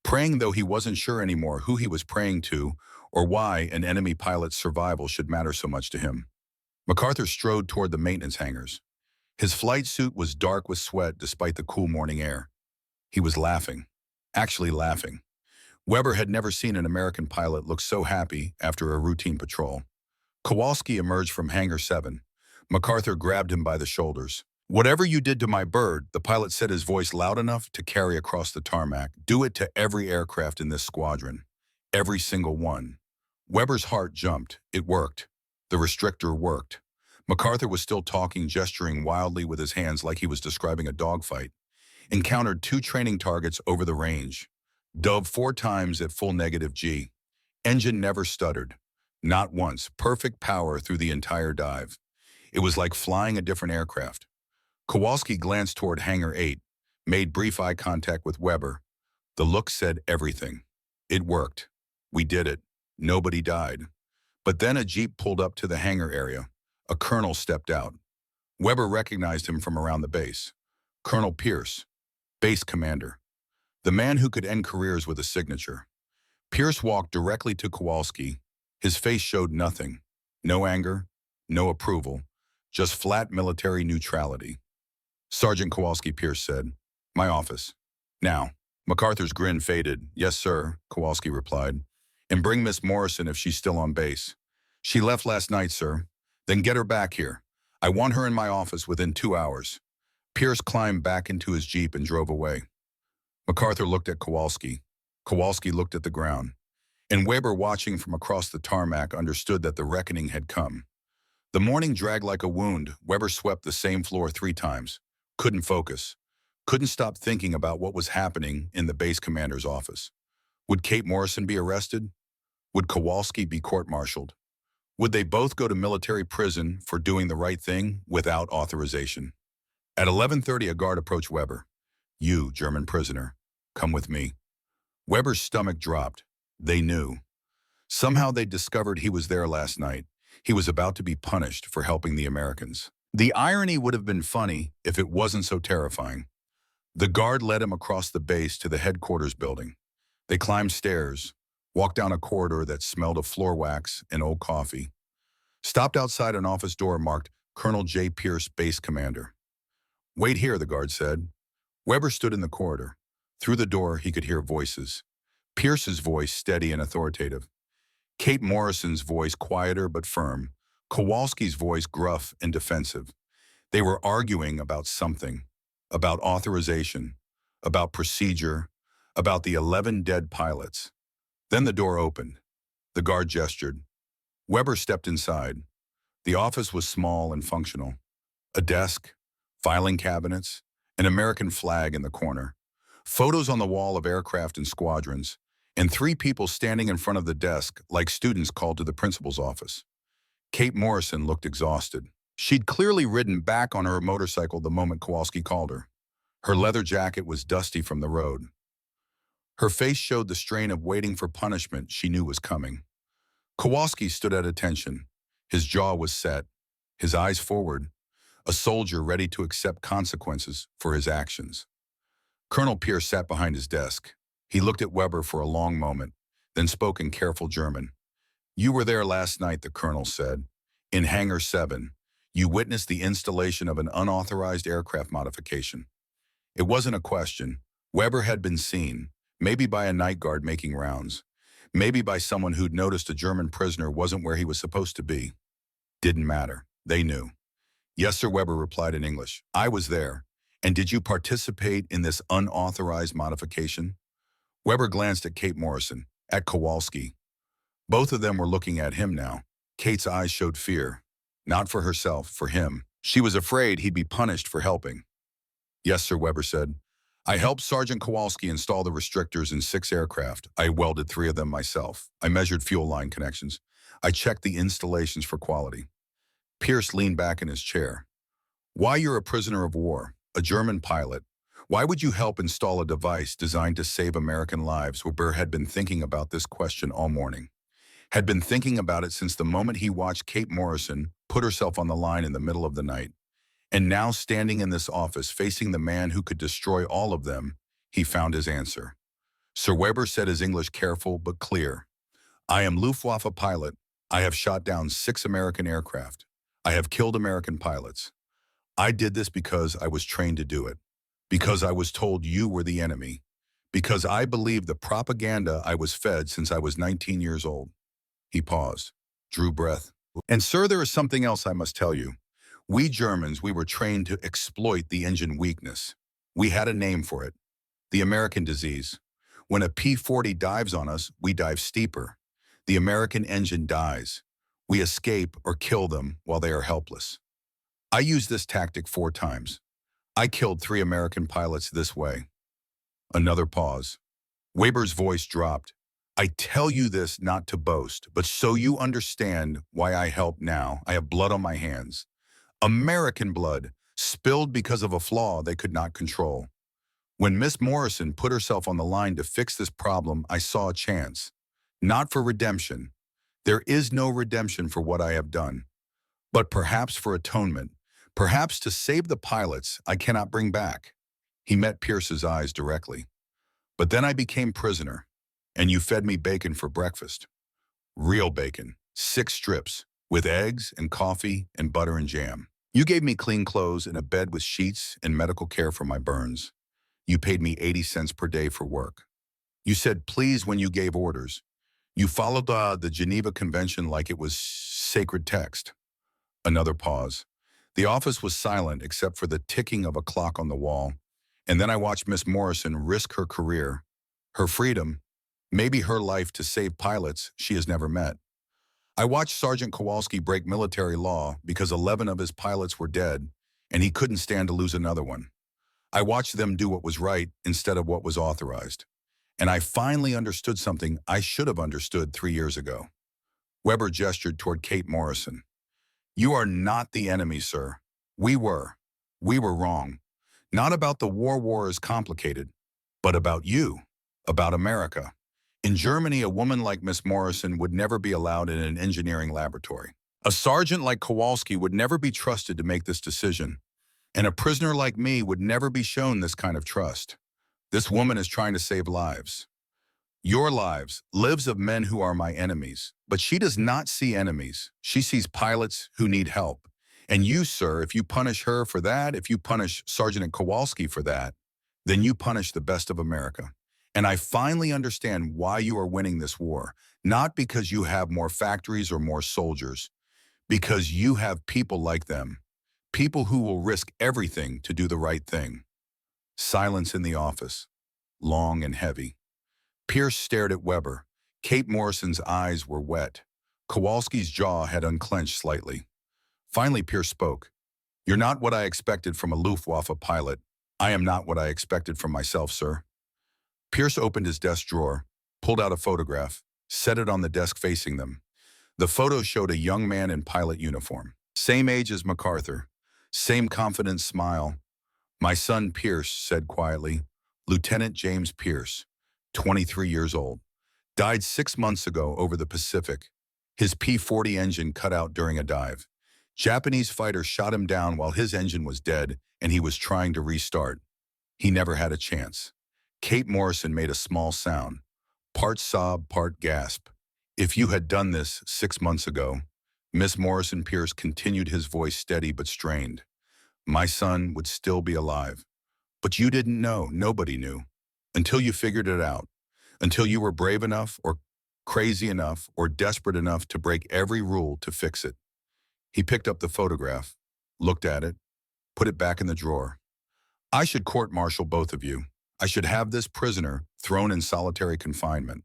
praying, though he wasn't sure anymore who he was praying to or why an enemy pilot's survival should matter so much to him. MacArthur strode toward the maintenance hangars. His flight suit was dark with sweat despite the cool morning air. He was laughing, actually laughing. Weber had never seen an American pilot look so happy after a routine patrol. Kowalski emerged from Hangar 7. MacArthur grabbed him by the shoulders. "Whatever you did to my bird," the pilot said, his voice loud enough to carry across the tarmac, "do it to every aircraft in this squadron. Every single one." Weber's heart jumped. It worked. The restrictor worked. MacArthur was still talking, gesturing wildly with his hands like he was describing a dogfight. Encountered 2 training targets over the range. Dove 4 times at full -G. Engine never stuttered. Not once. Perfect power through the entire dive. It was like flying a different aircraft. Kowalski glanced toward Hangar 8, made brief eye contact with Weber. The look said everything. It worked. We did it. Nobody died. But then a jeep pulled up to the hangar area. A colonel stepped out. Weber recognized him from around the base. Colonel Pierce, base commander. The man who could end careers with a signature. Pierce walked directly to Kowalski. His face showed nothing. No anger, no approval, just flat military neutrality. "Sergeant Kowalski," Pierce said. "My office. Now." MacArthur's grin faded. "Yes, sir," Kowalski replied. "And bring Miss Morrison if she's still on base." "She left last night, sir." "Then get her back here. I want her in my office within 2 hours." Pierce climbed back into his jeep and drove away. MacArthur looked at Kowalski. Kowalski looked at the ground. And Weber, watching from across the tarmac, understood that the reckoning had come. The morning dragged like a wound. Weber swept the same floor 3 times. Couldn't focus. Couldn't stop thinking about what was happening in the base commander's office. Would Kate Morrison be arrested? Would Kowalski be court-martialed? Would they both go to military prison for doing the right thing without authorization? At 11:30, a guard approached Weber. "You, German prisoner, come with me." Weber's stomach dropped. They knew. Somehow they discovered he was there last night. He was about to be punished for helping the Americans. The irony would have been funny if it wasn't so terrifying. The guard led him across the base to the headquarters building. They climbed stairs, walked down a corridor that smelled of floor wax and old coffee. Stopped outside an office door marked Colonel J. Pierce, Base Commander. "Wait here," the guard said. Weber stood in the corridor. Through the door, he could hear voices. Pierce's voice steady and authoritative. Kate Morrison's voice quieter but firm. Kowalski's voice gruff and defensive. They were arguing about something. About authorization. About procedure. About the 11 dead pilots. Then the door opened. The guard gestured. Weber stepped inside. The office was small and functional. A desk, filing cabinets, an American flag in the corner, photos on the wall of aircraft and squadrons, and 3 people standing in front of the desk like students called to the principal's office. Kate Morrison looked exhausted. She'd clearly ridden back on her motorcycle the moment Kowalski called her. Her leather jacket was dusty from the road. Her face showed the strain of waiting for punishment she knew was coming. Kowalski stood at attention. His jaw was set, his eyes forward, a soldier ready to accept consequences for his actions. Colonel Pierce sat behind his desk. He looked at Weber for a long moment, then spoke in careful German. "You were there last night," the colonel said. "In Hangar 7, you witnessed the installation of an unauthorized aircraft modification. It wasn't a question. Weber had been seen, maybe by a night guard making rounds, maybe by someone who'd noticed a German prisoner wasn't where he was supposed to be. Didn't matter. They knew." "Yes, sir," Weber replied in English. "I was there. And did you participate in this unauthorized modification?" Weber glanced at Kate Morrison, at Kowalski. Both of them were looking at him now. Kate's eyes showed fear. Not for herself, for him. She was afraid he'd be punished for helping. "Yes, sir," Weber said. "I helped Sergeant Kowalski install the restrictors in 6 aircraft. I welded 3 of them myself. I measured fuel line connections. I checked the installations for quality." Pierce leaned back in his chair. "Why, you're a prisoner of war. a German pilot. Why would you help install a device designed to save American lives? Weber had been thinking about this question all morning. Had been thinking about it since the moment he watched Kate Morrison put herself on the line in the middle of the night. And now, standing in this office, facing the man who could destroy all of them, he found his answer. Sir Weber said, his English careful but clear. I am Luftwaffe pilot. I have shot down 6 American aircraft. I have killed American pilots. I did this because I was trained to do it. Because I was told you were the enemy. Because I believed the propaganda I was fed since I was 19 years old. He paused, drew breath. And sir, there is something else I must tell you. We Germans, we were trained to exploit the engine weakness. We had a name for it. The American disease. When a P-40 dives on us, we dive steeper. The American engine dies. We escape or kill them while they are helpless. I used this tactic 4 times. I killed 3 American pilots this way. Another pause. Weber's voice dropped. I tell you this not to boast, but so you understand why I help now. I have blood on my hands. American blood, spilled because of a flaw they could not control. When Miss Morrison put herself on the line to fix this problem, I saw a chance. Not for redemption. There is no redemption for what I have done. But perhaps for atonement. Perhaps to save the pilots I cannot bring back. He met Pierce's eyes directly. But then I became prisoner, and you fed me bacon for breakfast. Real bacon, 6 strips, with eggs and coffee and butter and jam. You gave me clean clothes and a bed with sheets and medical care for my burns. You paid me 80 cents per day for work. You said please when you gave orders. You followed the Geneva Convention like it was sacred text. Another pause. The office was silent except for the ticking of a clock on the wall. And then I watched Miss Morrison risk her career, her freedom, maybe her life to save pilots she has never met. I watched Sergeant Kowalski break military law because 11 of his pilots were dead, and he couldn't stand to lose another one. I watched them do what was right instead of what was authorized. And I finally understood something I should have understood 3 years ago. Weber gestured toward Kate Morrison. You are not the enemy, sir. We were. We were wrong. Not about the war is complicated, but about you, about America. In Germany, a woman like Miss Morrison would never be allowed in an engineering laboratory. A sergeant like Kowalski would never be trusted to make this decision. And a prisoner like me would never be shown this kind of trust. This woman is trying to save lives. Your lives, lives of men who are my enemies. But she does not see enemies. She sees pilots who need help. And you, sir, if you punish her for that, if you punish Sergeant Kowalski for that, then you punish the best of America. And I finally understand why you are winning this war. Not because you have more factories or more soldiers. Because you have people like them. People who will risk everything to do the right thing. Silence in the office. Long and heavy. Pierce stared at Weber. Kate Morrison's eyes were wet. Kowalski's jaw had unclenched slightly. Finally, Pierce spoke. You're not what I expected from a Luftwaffe pilot. I am not what I expected from myself, sir. Pierce opened his desk drawer, pulled out a photograph, set it on the desk facing them. The photo showed a young man in pilot uniform. Same age as MacArthur. Same confident smile. My son Pierce said quietly, Lieutenant James Pierce, 23 years old. Died 6 months ago over the Pacific. His P-40 engine cut out during a dive. Japanese fighters shot him down while his engine was dead and he was trying to restart. He never had a chance. Kate Morrison made a small sound, part sob, part gasp. If you had done this 6 months ago, Miss Morrison Pierce continued, his voice steady but strained. My son would still be alive. But you didn't know, nobody knew, until you figured it out, until you were brave enough or crazy enough or desperate enough to break every rule to fix it. He picked up the photograph, looked at it, put it back in the drawer. I should court-martial both of you. I should have this prisoner thrown in solitary confinement.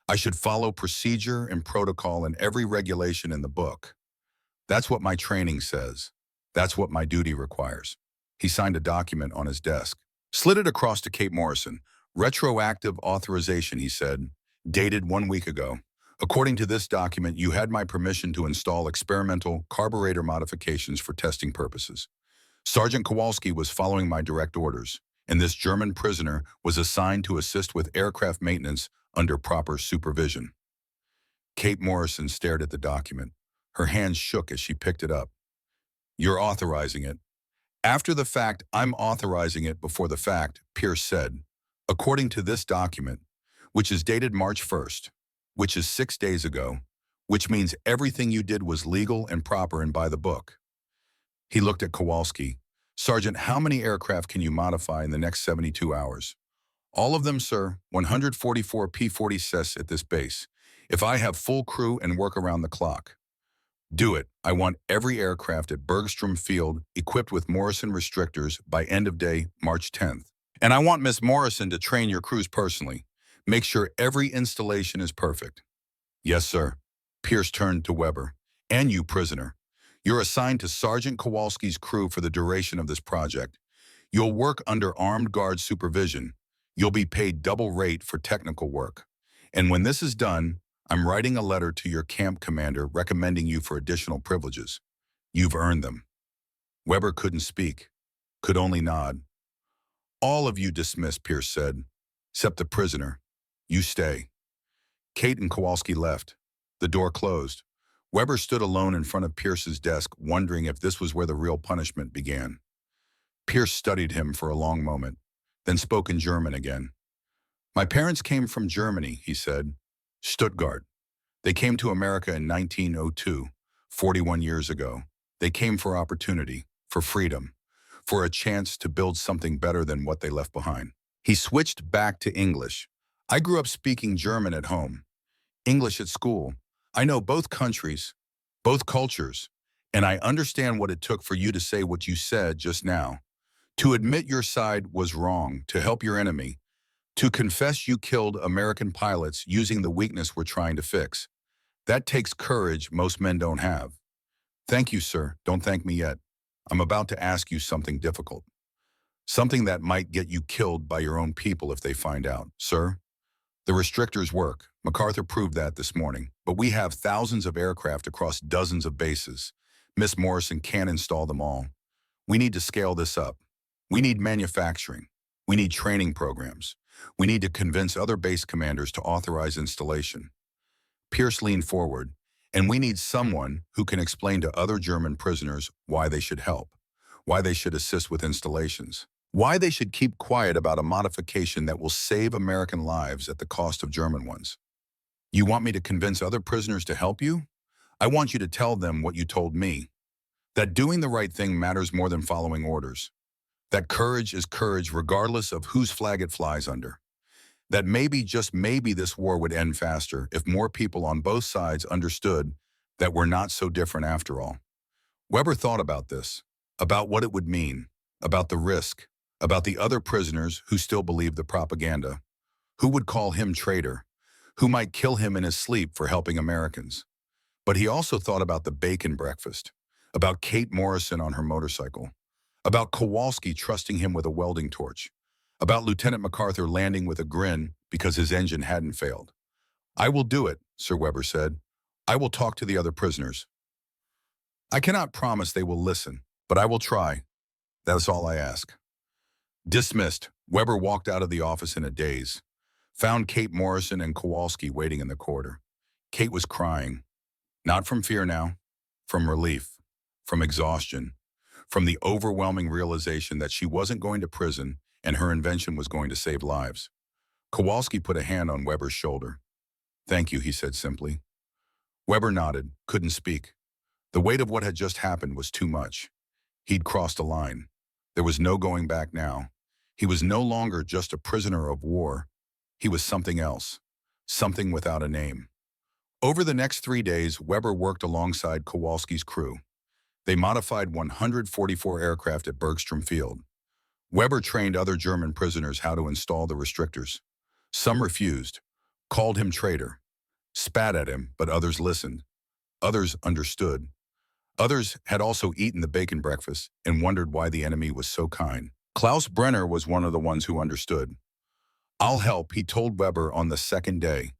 I should follow procedure and protocol and every regulation in the book. That's what my training says. That's what my duty requires. He signed a document on his desk, slid it across to Kate Morrison. Retroactive authorization, he said, dated 1 week ago. According to this document, you had my permission to install experimental carburetor modifications for testing purposes. Sergeant Kowalski was following my direct orders, and this German prisoner was assigned to assist with aircraft maintenance under proper supervision. Kate Morrison stared at the document. Her hands shook as she picked it up. You're authorizing it. After the fact, I'm authorizing it before the fact, Pierce said. According to this document, which is dated March 1st, which is 6 days ago, which means everything you did was legal and proper and by the book. He looked at Kowalski. Sergeant, how many aircraft can you modify in the next 72 hours? All of them, sir. 144 P-40s at this base. If I have full crew and work around the clock. Do it. I want every aircraft at Bergstrom Field equipped with Morrison restrictors by end of day, March 10th. And I want Miss Morrison to train your crews personally. Make sure every installation is perfect. Yes, sir. Pierce turned to Weber. And you, prisoner. You're assigned to Sergeant Kowalski's crew for the duration of this project. You'll work under armed guard supervision. You'll be paid double rate for technical work. And when this is done, I'm writing a letter to your camp commander recommending you for additional privileges. You've earned them. Weber couldn't speak, could only nod. All of you dismissed, Pierce said, except the prisoner. You stay. Kate and Kowalski left. The door closed. Weber stood alone in front of Pierce's desk, wondering if this was where the real punishment began. Pierce studied him for a long moment, then spoke in German again. My parents came from Germany, he said. Stuttgart. They came to America in 1902, 41 years ago. They came for opportunity, for freedom, for a chance to build something better than what they left behind. He switched back to English. I grew up speaking German at home, English at school. I know both countries, both cultures, and I understand what it took for you to say what you said just now. To admit your side was wrong, to help your enemy, to confess you killed American pilots using the weakness we're trying to fix. That takes courage most men don't have. Thank you, sir. Don't thank me yet. I'm about to ask you something difficult. Something that might get you killed by your own people if they find out. Sir, the restrictors work. MacArthur proved that this morning. But we have thousands of aircraft across dozens of bases. Miss Morrison can't install them all. We need to scale this up. We need manufacturing. We need training programs. We need to convince other base commanders to authorize installation. Pierce leaned forward, and we need someone who can explain to other German prisoners why they should help, why they should assist with installations, why they should keep quiet about a modification that will save American lives at the cost of German ones. You want me to convince other prisoners to help you? I want you to tell them what you told me, that doing the right thing matters more than following orders, that courage is courage regardless of whose flag it flies under, that maybe, just maybe, this war would end faster if more people on both sides understood that we're not so different after all. Weber thought about this, about what it would mean, about the risk, about the other prisoners who still believed the propaganda, who would call him traitor, who might kill him in his sleep for helping Americans. But he also thought about the bacon breakfast, about Kate Morrison on her motorcycle, about Kowalski trusting him with a welding torch, about Lieutenant MacArthur landing with a grin because his engine hadn't failed. I will do it, Sir Weber said. I will talk to the other prisoners. I cannot promise they will listen, but I will try. That's all I ask. Dismissed, Weber walked out of the office in a daze, found Kate Morrison and Kowalski waiting in the corridor. Kate was crying, not from fear now, from relief, from exhaustion, from the overwhelming realization that she wasn't going to prison and her invention was going to save lives. Kowalski put a hand on Weber's shoulder. Thank you, he said simply. Weber nodded, couldn't speak. The weight of what had just happened was too much. He'd crossed a line. There was no going back now. He was no longer just a prisoner of war. He was something else, something without a name. Over the next 3 days, Weber worked alongside Kowalski's crew. They modified 144 aircraft at Bergstrom Field. Weber trained other German prisoners how to install the restrictors. Some refused, called him traitor, spat at him, but others listened. Others understood. Others had also eaten the bacon breakfast and wondered why the enemy was so kind. Klaus Brenner was one of the ones who understood. I'll help, he told Weber on the second day.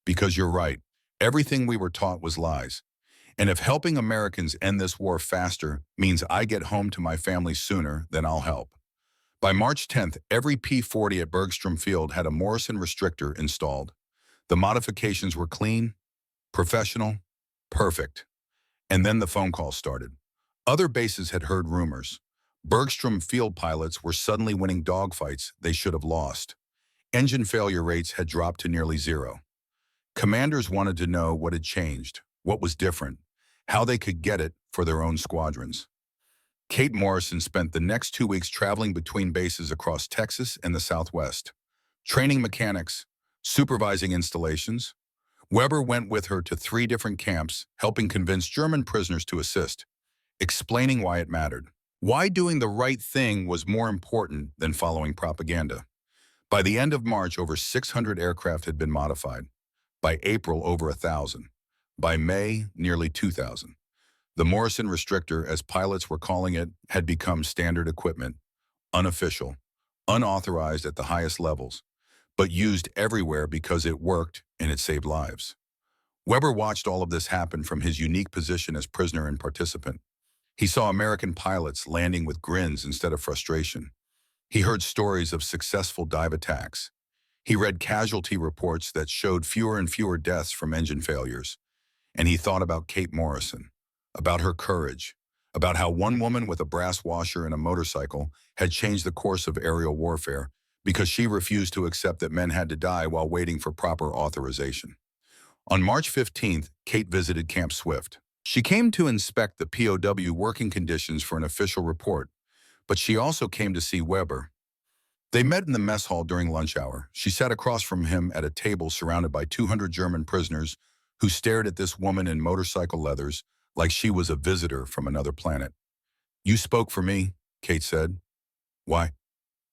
Because you're right, everything we were taught was lies. And if helping Americans end this war faster means I get home to my family sooner, then I'll help. By March 10th, every P-40 at Bergstrom Field had a Morrison restrictor installed. The modifications were clean, professional, perfect. And then the phone calls started. Other bases had heard rumors. Bergstrom field pilots were suddenly winning dogfights they should have lost. Engine failure rates had dropped to nearly zero. Commanders wanted to know what had changed, what was different, how they could get it for their own squadrons. Kate Morrison spent the next 2 weeks traveling between bases across Texas and the Southwest, training mechanics, supervising installations. Weber went with her to 3 different camps, helping convince German prisoners to assist, explaining why it mattered. Why doing the right thing was more important than following propaganda. By the end of March, over 600 aircraft had been modified. By April, over 1,000. By May, nearly 2,000. The Morrison restrictor, as pilots were calling it, had become standard equipment, unofficial, unauthorized at the highest levels, but used everywhere because it worked and it saved lives. Weber watched all of this happen from his unique position as prisoner and participant. He saw American pilots landing with grins instead of frustration. He heard stories of successful dive attacks. He read casualty reports that showed fewer and fewer deaths from engine failures. And he thought about Kate Morrison, about her courage, about how one woman with a brass washer and a motorcycle had changed the course of aerial warfare because she refused to accept that men had to die while waiting for proper authorization. On March 15th, Kate visited Camp Swift. She came to inspect the POW working conditions for an official report, but she also came to see Weber. They met in the mess hall during lunch hour. She sat across from him at a table surrounded by 200 German prisoners who stared at this woman in motorcycle leathers like she was a visitor from another planet. "You spoke for me," Kate said. "Why?"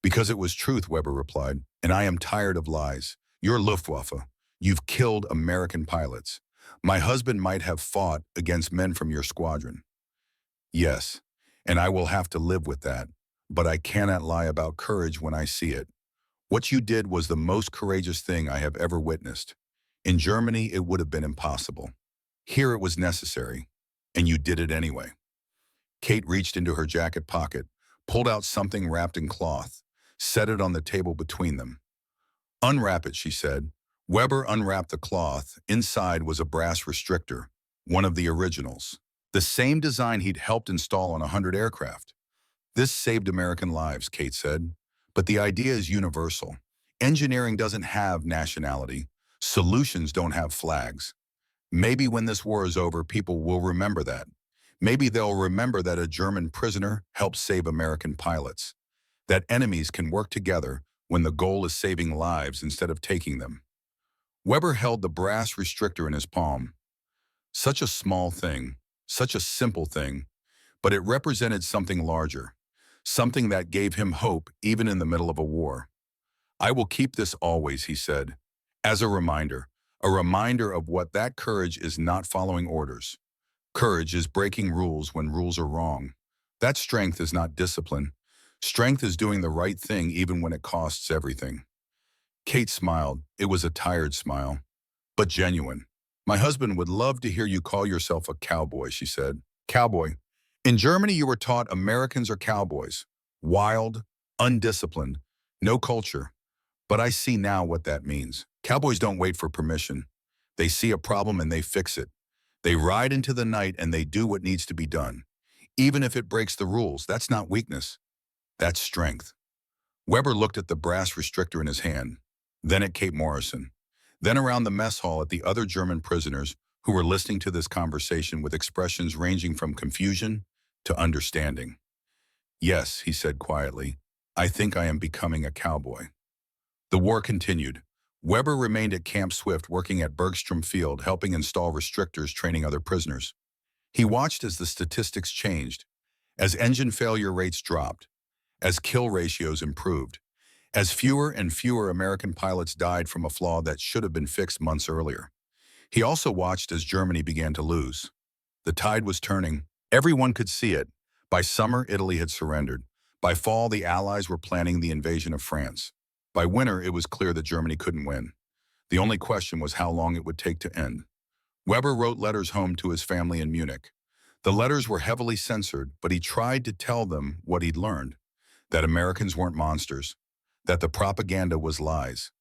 "Because it was truth," Weber replied, "and I am tired of lies. You're Luftwaffe. You've killed American pilots. My husband might have fought against men from your squadron." "Yes, and I will have to live with that, but I cannot lie about courage when I see it. What you did was the most courageous thing I have ever witnessed. In Germany, it would have been impossible. Here it was necessary, and you did it anyway." Kate reached into her jacket pocket, pulled out something wrapped in cloth, set it on the table between them. "Unwrap it," she said. Weber unwrapped the cloth. Inside was a brass restrictor, one of the originals, the same design he'd helped install on 100 aircraft. "This saved American lives," Kate said. "But the idea is universal. Engineering doesn't have nationality. Solutions don't have flags. Maybe when this war is over, people will remember that. Maybe they'll remember that a German prisoner helped save American pilots. That enemies can work together when the goal is saving lives instead of taking them." Weber held the brass restrictor in his palm. Such a small thing, such a simple thing, but it represented something larger, something that gave him hope even in the middle of a war. "I will keep this always," he said, "as a reminder of what that courage is not following orders. Courage is breaking rules when rules are wrong. That strength is not discipline. Strength is doing the right thing even when it costs everything." Kate smiled. It was a tired smile, but genuine. "My husband would love to hear you call yourself a cowboy," she said. "Cowboy. In Germany, you were taught Americans are cowboys. Wild, undisciplined, no culture. But I see now what that means. Cowboys don't wait for permission. They see a problem and they fix it. They ride into the night and they do what needs to be done. Even if it breaks the rules, that's not weakness. That's strength." Weber looked at the brass restrictor in his hand, then at Kate Morrison, then around the mess hall at the other German prisoners who were listening to this conversation with expressions ranging from confusion to understanding. "Yes," he said quietly, "I think I am becoming a cowboy." The war continued. Weber remained at Camp Swift working at Bergstrom Field, helping install restrictors, training other prisoners. He watched as the statistics changed, as engine failure rates dropped, as kill ratios improved, as fewer and fewer American pilots died from a flaw that should have been fixed months earlier. He also watched as Germany began to lose. The tide was turning. Everyone could see it. By summer, Italy had surrendered. By fall, the Allies were planning the invasion of France. By winter, it was clear that Germany couldn't win. The only question was how long it would take to end. Weber wrote letters home to his family in Munich. The letters were heavily censored, but he tried to tell them what he'd learned, that Americans weren't monsters, that the propaganda was lies,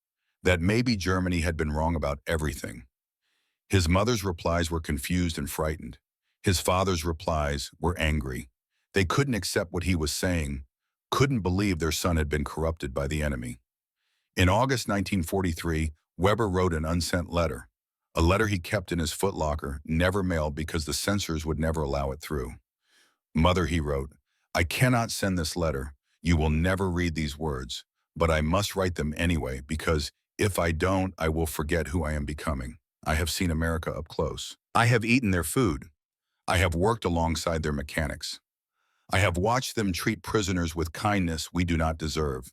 that maybe Germany had been wrong about everything. His mother's replies were confused and frightened. His father's replies were angry. They couldn't accept what he was saying, couldn't believe their son had been corrupted by the enemy. In August 1943, Weber wrote an unsent letter, a letter he kept in his footlocker, never mailed because the censors would never allow it through. Mother, he wrote, I cannot send this letter. You will never read these words, but I must write them anyway because if I don't, I will forget who I am becoming. I have seen America up close. I have eaten their food. I have worked alongside their mechanics. I have watched them treat prisoners with kindness we do not deserve,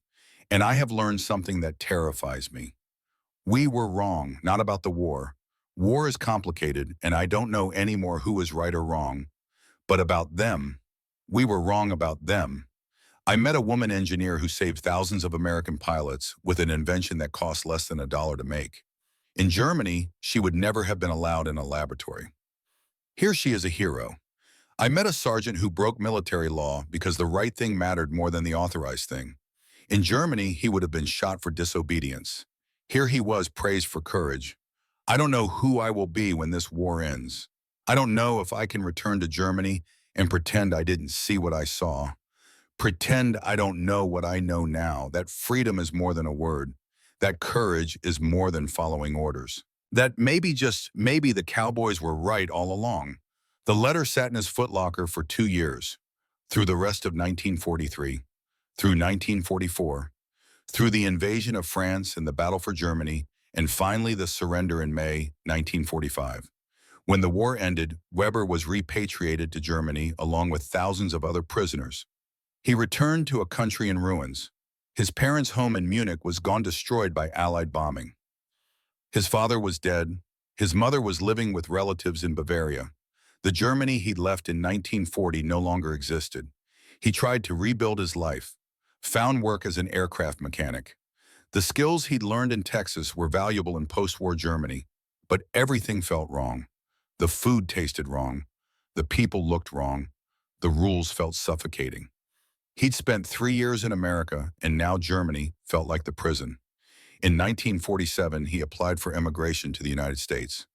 and I have learned something that terrifies me. We were wrong, not about the war. War is complicated, and I don't know anymore who is right or wrong, but about them. We were wrong about them. I met a woman engineer who saved thousands of American pilots with an invention that cost less than $1 to make. In Germany, she would never have been allowed in a laboratory. Here she is a hero. I met a sergeant who broke military law because the right thing mattered more than the authorized thing. In Germany, he would have been shot for disobedience. Here he was praised for courage. I don't know who I will be when this war ends. I don't know if I can return to Germany and pretend I didn't see what I saw. Pretend I don't know what I know now, that freedom is more than a word, that courage is more than following orders, that maybe, just maybe, the cowboys were right all along. The letter sat in his footlocker for 2 years, through the rest of 1943, through 1944, through the invasion of France and the battle for Germany, and finally the surrender in May 1945. When the war ended, Weber was repatriated to Germany along with thousands of other prisoners. He returned to a country in ruins. His parents' home in Munich was gone destroyed by Allied bombing. His father was dead. His mother was living with relatives in Bavaria. The Germany he'd left in 1940 no longer existed. He tried to rebuild his life, found work as an aircraft mechanic. The skills he'd learned in Texas were valuable in post-war Germany, but everything felt wrong. The food tasted wrong. The people looked wrong. The rules felt suffocating. He'd spent 3 years in America, and now Germany felt like the prison. In 1947, he applied for immigration to the United States.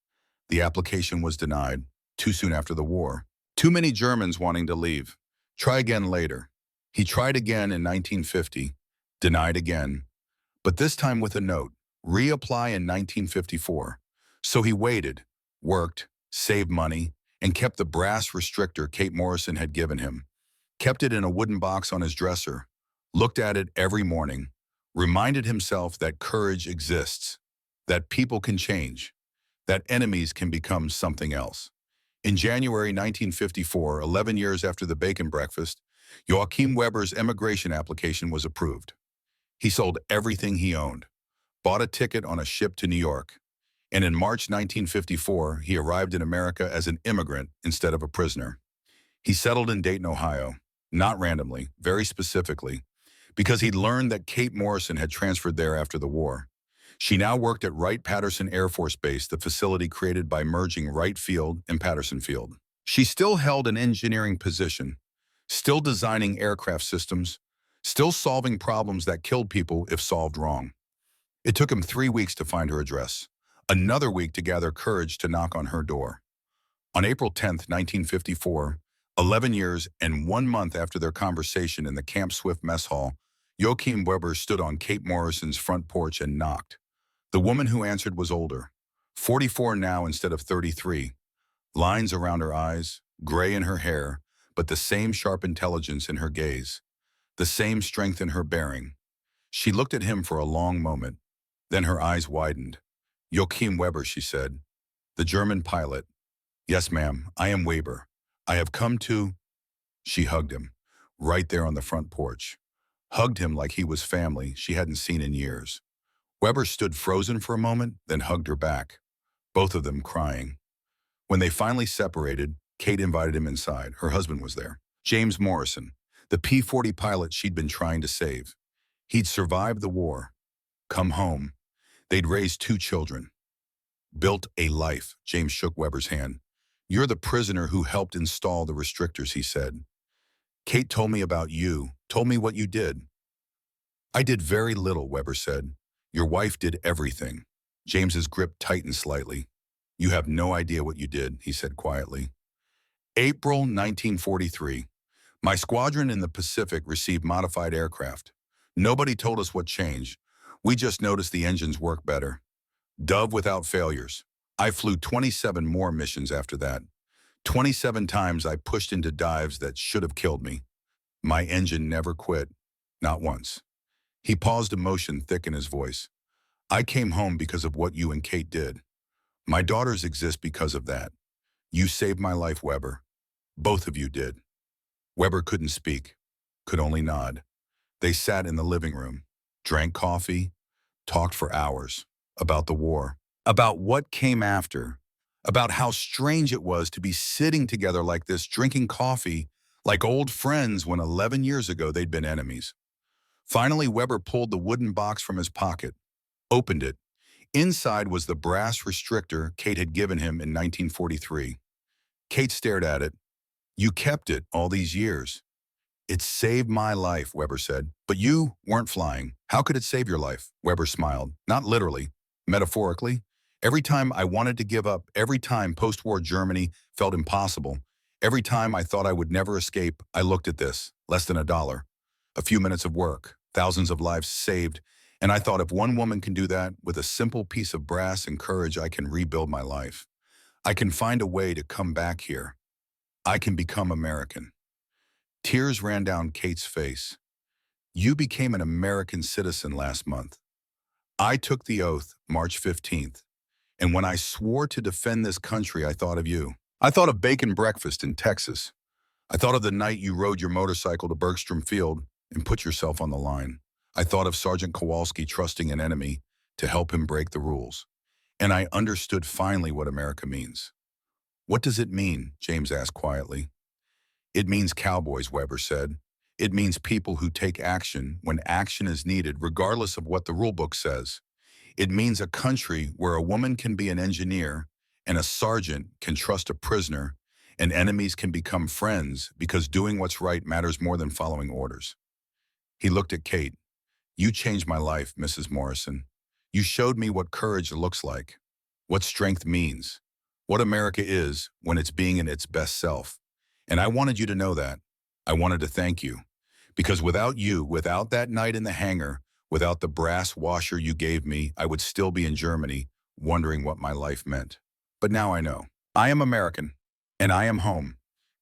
The application was denied, too soon after the war. Too many Germans wanting to leave. Try again later. He tried again in 1950, denied again, but this time with a note, reapply in 1954. So he waited, worked, saved money, and kept the brass restrictor Kate Morrison had given him. Kept it in a wooden box on his dresser, looked at it every morning, reminded himself that courage exists, that people can change, that enemies can become something else. In January 1954, 11 years after the bacon breakfast, Joachim Weber's immigration application was approved. He sold everything he owned, bought a ticket on a ship to New York, and in March 1954, he arrived in America as an immigrant instead of a prisoner. He settled in Dayton, Ohio, not randomly, very specifically, because he'd learned that Kate Morrison had transferred there after the war. She now worked at Wright-Patterson Air Force Base, the facility created by merging Wright Field and Patterson Field. She still held an engineering position, still designing aircraft systems, still solving problems that killed people if solved wrong. It took him 3 weeks to find her address, another week to gather courage to knock on her door. On April 10, 1954, 11 years and 1 month after their conversation in the Camp Swift mess hall, Joachim Weber stood on Kate Morrison's front porch and knocked. The woman who answered was older, 44 now instead of 33, lines around her eyes, gray in her hair, but the same sharp intelligence in her gaze, the same strength in her bearing. She looked at him for a long moment, then her eyes widened. Joachim Weber, she said. The German pilot. Yes, ma'am, I am Weber. I have come to... She hugged him, right there on the front porch. Hugged him like he was family she hadn't seen in years. Weber stood frozen for a moment, then hugged her back, both of them crying. When they finally separated, Kate invited him inside. Her husband was there, James Morrison, the P-40 pilot she'd been trying to save. He'd survived the war, come home. They'd raised 2 children. Built a life. James shook Weber's hand. You're the prisoner who helped install the restrictors, he said. Kate told me about you, told me what you did. I did very little, Weber said. Your wife did everything. James's grip tightened slightly. You have no idea what you did, he said quietly. April 1943. My squadron in the Pacific received modified aircraft. Nobody told us what changed. We just noticed the engines work better. Dove without failures. I flew 27 more missions after that. 27 times I pushed into dives that should have killed me. My engine never quit. Not once. He paused, emotion thick in his voice. I came home because of what you and Kate did. My daughters exist because of that. You saved my life, Weber. Both of you did. Weber couldn't speak, could only nod. They sat in the living room, drank coffee, talked for hours about the war, about what came after, about how strange it was to be sitting together like this, drinking coffee, like old friends when 11 years ago they'd been enemies. Finally, Weber pulled the wooden box from his pocket, opened it. Inside was the brass restrictor Kate had given him in 1943. Kate stared at it. You kept it all these years. It saved my life, Weber said. But you weren't flying. How could it save your life? Weber smiled. Not literally, metaphorically. Every time I wanted to give up, every time post-war Germany felt impossible, every time I thought I would never escape, I looked at this, less than $1. A few minutes of work, thousands of lives saved, and I thought if one woman can do that with a simple piece of brass and courage, I can rebuild my life. I can find a way to come back here. I can become American. Tears ran down Kate's face. You became an American citizen last month. I took the oath March 15th, and when I swore to defend this country, I thought of you. I thought of bacon breakfast in Texas. I thought of the night you rode your motorcycle to Bergstrom Field and put yourself on the line. I thought of Sergeant Kowalski trusting an enemy to help him break the rules. And I understood finally what America means. What does it mean? James asked quietly. It means cowboys, Weber said. It means people who take action when action is needed, regardless of what the rulebook says. It means a country where a woman can be an engineer and a sergeant can trust a prisoner and enemies can become friends because doing what's right matters more than following orders. He looked at Kate. You changed my life, Mrs. Morrison. You showed me what courage looks like, what strength means, what America is when it's being in its best self. And I wanted you to know that. I wanted to thank you. Because without you, without that night in the hangar, without the brass washer you gave me, I would still be in Germany, wondering what my life meant. But now I know. I am American, and I am home.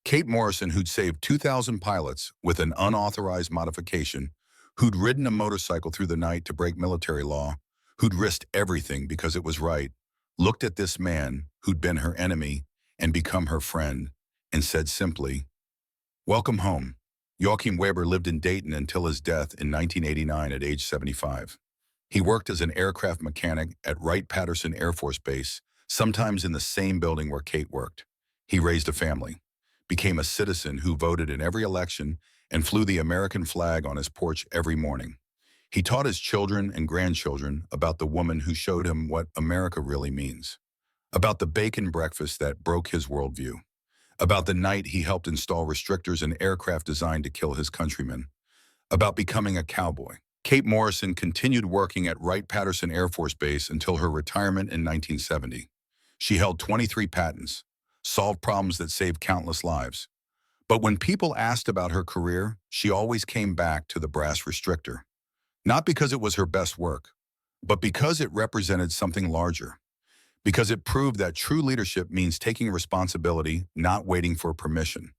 Kate Morrison, who'd saved 2,000 pilots with an unauthorized modification, who'd ridden a motorcycle through the night to break military law, who'd risked everything because it was right, looked at this man who'd been her enemy and become her friend, and said simply, welcome home. Joachim Weber lived in Dayton until his death in 1989 at age 75. He worked as an aircraft mechanic at Wright-Patterson Air Force Base, sometimes in the same building where Kate worked. He raised a family, became a citizen who voted in every election and flew the American flag on his porch every morning. He taught his children and grandchildren about the woman who showed him what America really means, about the bacon breakfast that broke his worldview, about the night he helped install restrictors in aircraft designed to kill his countrymen, about becoming a cowboy. Kate Morrison continued working at Wright-Patterson Air Force Base until her retirement in 1970. She held 23 patents, solved problems that saved countless lives. But when people asked about her career, she always came back to the brass restrictor. Not because it was her best work, but because it represented something larger. Because it proved that true leadership means taking responsibility, not waiting for permission.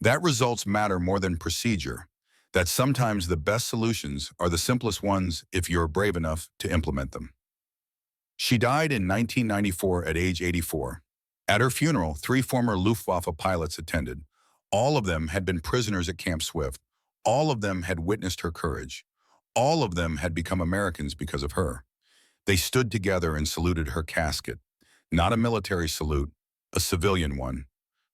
That results matter more than procedure. That sometimes the best solutions are the simplest ones if you're brave enough to implement them. She died in 1994 at age 84. At her funeral, 3 former Luftwaffe pilots attended. All of them had been prisoners at Camp Swift. All of them had witnessed her courage. All of them had become Americans because of her. They stood together and saluted her casket. Not a military salute, a civilian one.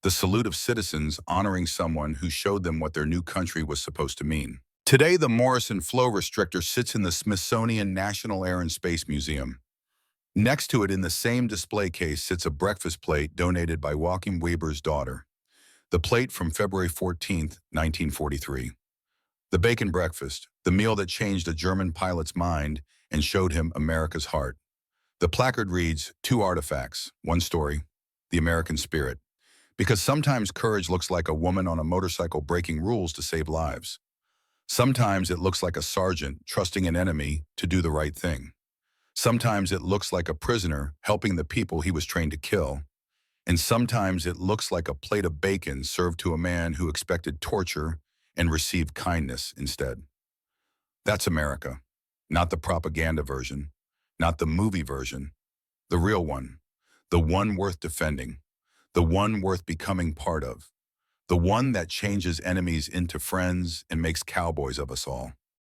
The salute of citizens honoring someone who showed them what their new country was supposed to mean. Today, the Morrison flow restrictor sits in the Smithsonian National Air and Space Museum. Next to it in the same display case sits a breakfast plate donated by Joachim Weber's daughter. The plate from February 14th, 1943. The bacon breakfast, the meal that changed a German pilot's mind and showed him America's heart. The placard reads, 2 artifacts, 1 story, the American spirit. Because sometimes courage looks like a woman on a motorcycle breaking rules to save lives. Sometimes it looks like a sergeant trusting an enemy to do the right thing. Sometimes it looks like a prisoner helping the people he was trained to kill. And sometimes it looks like a plate of bacon served to a man who expected torture and received kindness instead. That's America. Not the propaganda version, not the movie version, the real one, the one worth defending, the one worth becoming part of, the one that changes enemies into friends and makes cowboys of us all.